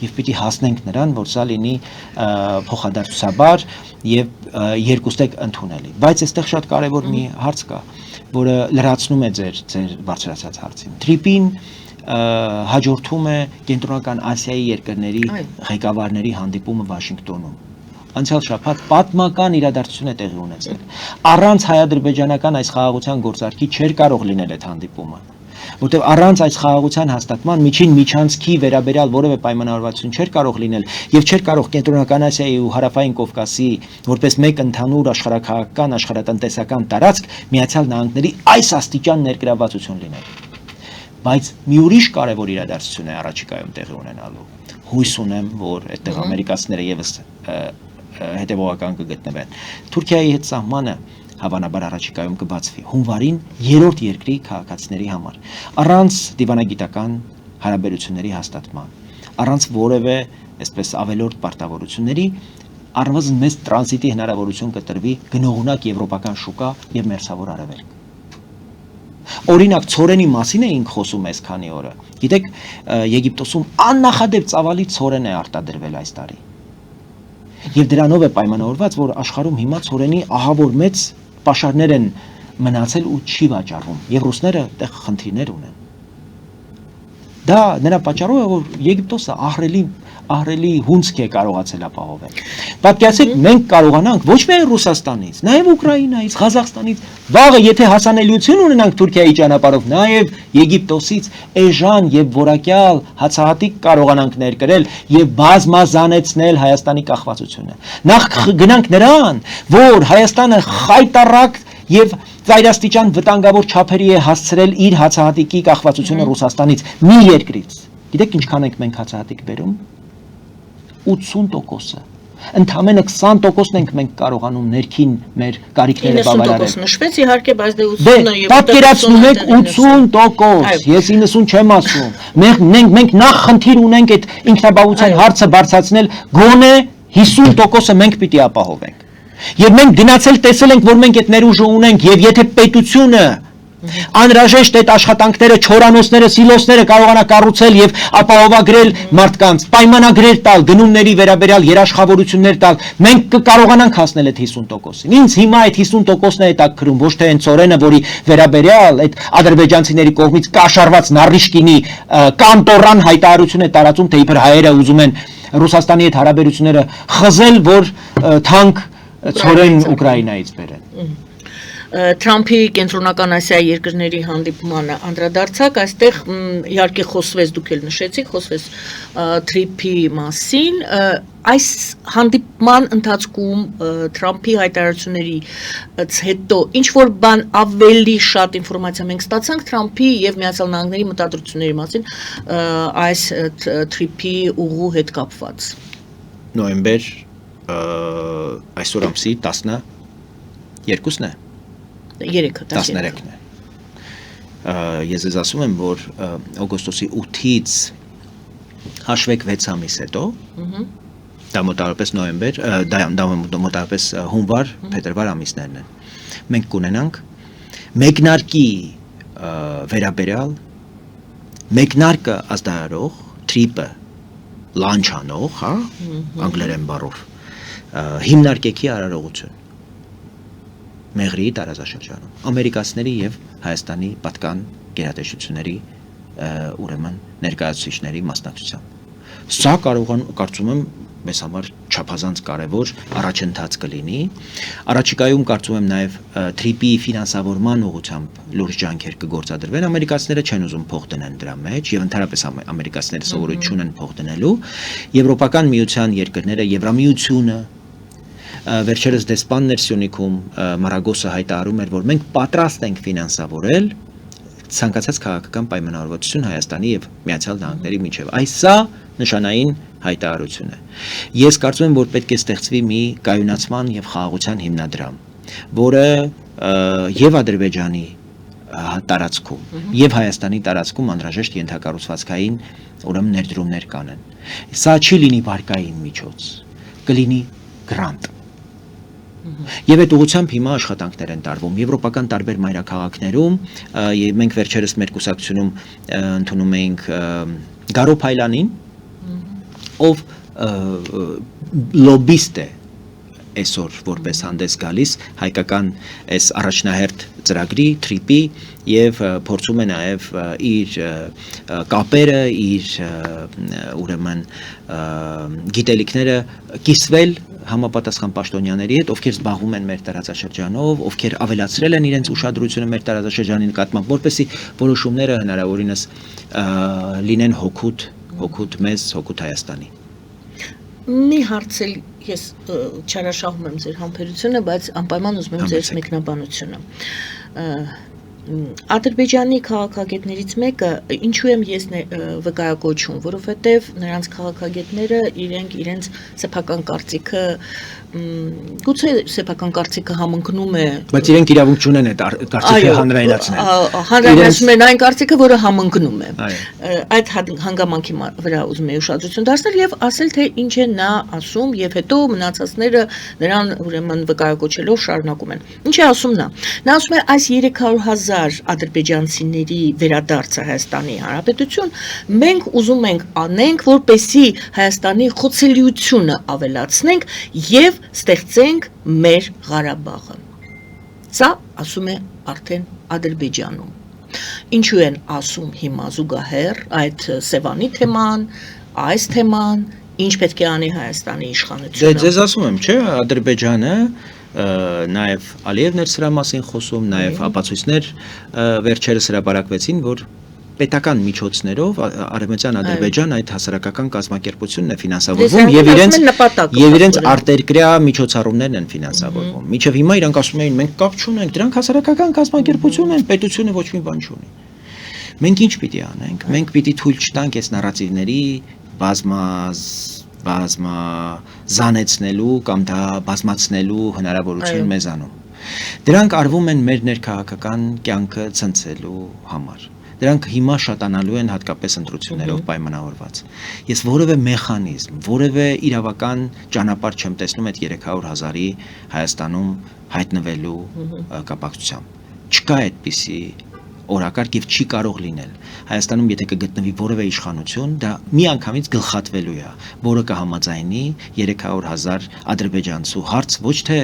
Եվ պիտի հասնենք նրան, որ սա լինի փոխադարձաբար եւ երկուստեք ընդունելի։ Բայց այստեղ շատ կարեւոր մի հարց կա, որը լրացնում է ձեր բարձրացած հարցին։ Թրիպին հաջորդում է Կենտրոնական Ասիայի երկրների ղեկավարների հանդիպումը Վաշինգտոնում։ Անցյալ շաբաթ պատմական իրադարձություն է տեղի ունեցել։ Առանց հայ-ադրբեջանական այս խաղաղության գործարքի չէր կարող լինել այդ հանդիպումը, որտեղ առանց այս խաղաղության հաստատման միջին միջանցքի վերաբերյալ որևէ պայմանավորվածություն չէր կարող լինել եւ չէր կարող Կենտրոնական Ասիայի ու Հարավային Կովկասի որպես մեկ ընդհանուր աշխարհաքաղաքական, աշխարհատնտեսական տարածք Միացյալ Նահանգների այս աստիճան ներգրավվածություն լինել։ Բայց մի ուրիշ կարևոր իրադարձություն է առաջիկայում տեղի ունենալու։ Հույս ունեմ, որ այդտեղ ամերիկացիները եւս հետևողական կգտնվեն։ Թուրքիայի հետ սահմանը հավանաբար առաջիկայում կբացվի հունվարին 3-րդ երկրի քաղաքացիների համար, առանց դիվանագիտական հարաբերությունների հաստատման, առանց որևէ այսպես ավելորդ պարտավորությունների, առնվազն մեծ տրանզիտի հնարավորություն կտրվի գնողունակ եվրոպական շուկա եւ մերձավոր արևելք։ Օրինակ ցորենի մասին էինք խոսում այս քանի օրը։ Գիտեք, Եգիպտոսում աննախադեպ ծավալի ցորեն է արտադրվել այս տարի։ Եվ դրանով է պայմանավորված, որ աշխարհում հիմա ցորենի ահավոր մեծ պաշարներ են մնացել ու չի վաճառվում։ Եվ ռուսները այդտեղ խնդիրներ ունեն։ Դա նրա պատճառով է, որ Եգիպտոսը ահռելի հունցք է կարողացել ապահովել։ Պատկերացեք, մենք կարողանանք ոչ միայն Ռուսաստանից, նաև Ուկրաինայից, Ղազախստանից, վաղը եթե հասանելիություն ունենանք Թուրքիայի ճանապարհով, նաև Եգիպտոսից էժան եւ որակյալ հացահատիկ կարողանանք ներկրել եւ բազմազանեցնել Հայաստանի կախվածությունը։ Նախ գնանք նրան, որ Հայաստանը խայտառակ եւ ծայրաստիճան վտանգավոր չափերի է հասցրել իր հացահատիկի կախվածությունը Ռուսաստանից, մի երկրից։ Գիտեք ինչքան ենք մենք հացահատիկ բերում։ 80%-ը։ Ընդամենը 20%-ն ենք մենք կարողանում ներքին մեր կարիքները բավարարել։ 90% նշվեց իհարկե, բայց դե 80-ը եւ պատկերացնում եք 80%, ես 90 չեմ ասում։ Մենք նախ խնդիր ունենք այդ ինքնաբավության հարցը բարձրացնել, գոնե 50%-ը մենք պիտի ապահովենք։ Եվ մենք գնացել տեսել ենք, որ մենք այդ ներուժը ունենք, եւ եթե պետությունը անհրաժեշտ այդ աշխատանքները, չորանոցները, սիլոսները կարողանա կառուցել եւ ապահովագրել մարդկանց, պայմանագրեր տալ, գնումների վերաբերյալ երաշխավորություններ տալ, մենք կկարողանանք հասնել այդ 50%-ին։ Ինձ հիմա այդ 50%-ն է հետաքրում, ոչ թե այն ծորենը, որի վերաբերյալ այդ ադրբեջանցիների կողմից կաշառված Նարիշկինի կանտորան հայտարարություն է տարածում, թե իբր հայերը ուզում են Ռուսաստանի հետ հարաբերությունները խզել, որ թանկ ծորեն Ուկրաինայից բերեն։ Թրամփի Կենտրոնական Ասիայի երկրների հանդիպմանը անդրադարձակ, այստեղ իհարկե խոսվեց, դուք էլ նշեցիք, խոսվեց թրիփի մասին, այս հանդիպման ընթացքում Թրամփի հայտարարություններից հետո ինչ որ բան ավելի շատ ինֆորմացիա մենք ստացանք Թրամփի եւ Միացյալ Նահանգների մտադրությունների մասին այս թրիփի ուղու հետ կապված։ Նոյեմբեր այսօր ամսի 12-ն է։ 13-ն է։ Ես ես ասում եմ, որ օգոստոսի 8-ից հաշվեք 6 ամիս հետո, դա մոտավորապես նոյեմբեր, դա մոտավորապես հունվար, փետրվար ամիսներն են։ Մենք կունենանք մեկնարկի վերաբերյալ, մեկնարկը ազդարարող, թրիպը լանչ անող, հա, անգլերեն բառով, հիմնարկեքի արարողություն Մեղրիի տարածաշրջանում, ամերիկացիների եւ Հայաստանի պատկան գերատեսչությունների ուրեմն ներկայացուցիչների մասնակցությամբ։ Սա կարծում եմ մեզ համար չափազանց կարևոր առաջընթաց կլինի։ Առաջիկայում կարծում եմ նաև TRIP-ի ֆինանսավորման ուղղությամբ լուրջ ջանքեր կգործադրվեն։ Ամերիկացիները չեն ուզում փող դնեն դրա մեջ եւ ընդհանրապես ամերիկացիները սովորություն չունեն փող դնելու։ Եվրոպական միության երկրները, Եվրամիությունը վերջերս դեսպաններ Սյունիքում Մարագոսը հայտարարում էր, որ մենք պատրաստ ենք ֆինանսավորել ցանկացած քաղաքական պայմանավորվածություն Հայաստանի եւ Միացյալ Նահանգների միջև։ Սա նշանային հայտարարություն է։ Ես կարծում եմ, որ պետք է ստեղծվի մի կայունացման եւ խաղաղության հիմնադրամ, որը եւ Ադրբեջանի տարածքում եւ Հայաստանի տարածքում անհրաժեշտ ենթակառուցվածքային ուրեմն ներդրումներ կանեն։ Սա չի լինի վարկային միջոց, կլինի գրանտ։ Եվ այդ ուղղությամբ հիմա աշխատանքներ են տարվում եվրոպական տարբեր մայրաքաղաքներում, մենք վերջերս մեր կուսակցությունում ընդունում էինք Գարո Փայլանին, ով լոբիստ է այսօր որպես հանդես գալիս հայկական այս առաջնահերթ ծրագրի TRIP-ի եւ փորձում է նաեւ իր կապերը, իր ուրեմն գիտելիքները կիսվել համապատասխան պաշտոնյաների հետ, ովքեր զբաղվում են մեր տարածաշրջանով, ովքեր ավելացրել են իրենց ուշադրությունը մեր տարածաշրջանի նկատմամբ, որպեսզի որոշումները հնարավորինս լինեն հօգուտ մեզ, հօգուտ Հայաստանի։ Մի հարց էլ ես չարաշահում եմ ձեր համբերությունը, բայց անպայման ուզում եմ ձեր մեկնաբանությունը։ Ադրբեջանի քաղաքագետներից մեկը ինչու եմ ես վկայակոչում, որովհետև նրանց քաղաքագետները իրենց սեփական կարծիքը գուցե սեփական կարծիքը համընկնում է, բայց իրենք իրավունք չունեն այդ կարծիքը հանրայնացնել։ Հանրայնացնում են այն կարծիքը, որը համընկնում է։ Այդ հանգամանքի վրա ուզում եմ ուշադրություն դարձնել եւ ասել, թե ինչ է նա ասում, եւ հետո մնացածները նրան ուրեմն վկայակոչելով շարունակում են։ Ինչ է ասում նա։ Նա ասում է այս 300,000 ադրբեջանցիների վերադարձը Հայաստանի Հանրապետություն մենք ուզում ենք անենք, որպեսզի Հայաստանի խոցելիությունը ավելացնենք եւ ստեղծենք մեր Ղարաբաղը։ Սա ասում է արդեն Ադրբեջանում։ Ինչու են ասում հիմա զուգահեռ այդ Սևանի թեման, այս թեման, ինչ պետք է անի Հայաստանի իշխանությունը։ Ձեզ ասում եմ, չէ, Ադրբեջանը նաև Ալիևն էր սրա մասին խոսում, նաև ապացույցներ վերջերս հրապարակվեցին, որ պետական միջոցներով Արևմտյան Ադրբեջան այդ հասարակական կազմակերպությունն է ֆինանսավորվում եւ իրենց արտերկրյա միջոցառումներն են ֆինանսավորվում։ Մինչեւ հիմա իրանք ասում էին մենք կապ չունենք, դրանք հասարակական կազմակերպություն են, պետությունը ոչ մի բան չունի։ Մենք ինչ պիտի անենք։ Մենք պիտի թույլ չտանք այս նարատիվների բազմազանեցնելու կամ դա բազմացնելու հնարավորություն մեզանում։ Դրանք արվում են մեր ներքաղաքական կյանքը ցնցելու համար։ Դրանք հիմա շատանալու են հատկապես ընտրություններով պայմանավորված։ Ես որևէ մեխանիզմ, որևէ իրավական ճանապարհ չեմ տեսնում այդ 300,000-ի Հայաստանում հայտնվելու կապակցությամբ։ Չկա այդպիսի օրակարգ եւ չի կարող լինել։ Հայաստանում եթե կգտնվի որևէ իշխանություն, դա միանգամից գլխատվելու է, որը կհամաձայնի 300,000 ադրբեջանցու հարց ոչ թե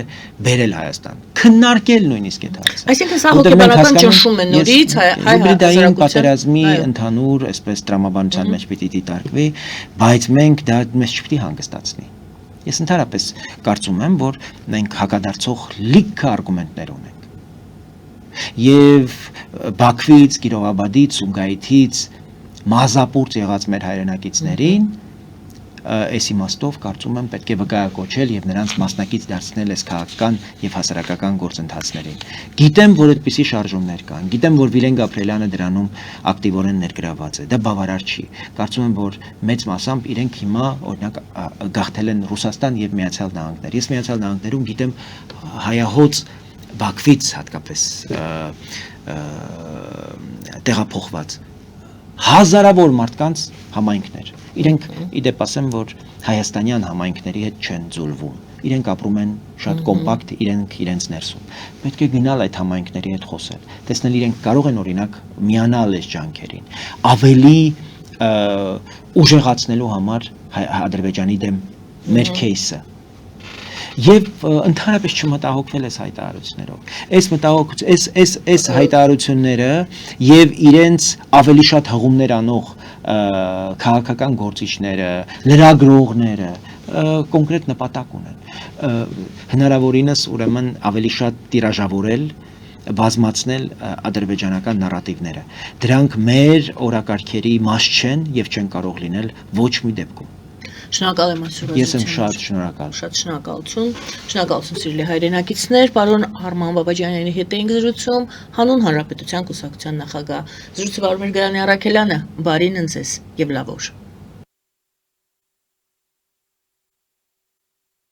բերել Հայաստան, քննարկել նույնիսկ այդ հարցը։ Այսինքն սա հոգեբանական ճնշում է նորից հիբրիդային պատերազմի ընդհանուր, այսպես տրամաբանության մեջ պիտի դիտարկվի, բայց մենք դա մեզ չպիտի հանգստացնի։ Ես ընդհանրապես կարծում եմ, որ մենք հակադարձող լիքը արգումենտներ ունենք։ Եվ Բաքվից, Կիրովաբադից, Սումգայիթից մազապուրծ եղած մեր հայրենակիցներին այս իմաստով կարծում եմ պետք է վկայակոչել եւ նրանց մասնակից դարձնել այս քաղաքական եւ հասարակական գործընթացներին։ Գիտեմ, որ այդպիսի շարժումներ կան, գիտեմ, որ Վիլեն Գաբրիելյանը դրանում ակտիվորեն ներգրաված է, դա բավարար չի։ Կարծում եմ, որ մեծ մասամբ իրենք հիմա օրինակ գաղթել են Ռուսաստան եւ Միացյալ Նահանգներ։ Ես Միացյալ Նահանգներում գիտեմ հայահոց Բաքվից հատկապես տեղափոխված հազարավոր մարդկանց համայնքներ։ Իրենք իդեպ ասեմ, որ հայաստանյան համայնքների հետ չեն ձուլվում։ Իրենք ապրում են շատ կոմպակտ իրենց ներսում։ Պետք է գնալ այդ համայնքների հետ խոսել, տեսնել իրենք կարող են օրինակ միանալ այս ջանքերին, ավելի ուժեղացնելու համար Ադրբեջանի դեմ մեր քեյսը։ Եվ ընդհանրապես չմտահոգվել այս հայտարարություններով։ Այս հայտարարությունները եւ իրենց ավելի շատ հղումներ անող քաղաքական գործիչները, լրագրողները կոնկրետ նպատակ ունեն։ Հնարավորինս ուրեմն ավելի շատ տիրաժավորել, բազմացնել ադրբեջանական նարատիվները։ Դրանք մեր օրակարգերի մաս չեն եւ չեն կարող լինել ոչ մի դեպքում։ Շնորհակալ եմ այսօր։ Ես եմ շատ շնորհակալ։ Շատ շնորհակալություն։ Շնորհակալություն սիրելի հայրենակիցներ, պարոն Արման Բաբաջանյանի հետ էինք զրուցում, հանուն Հանրապետության կուսակցության նախագահ։ Զրույցը վարում էր Գրանե Առաքելյանը։ Բարին ընձեզ եւ լավ օր։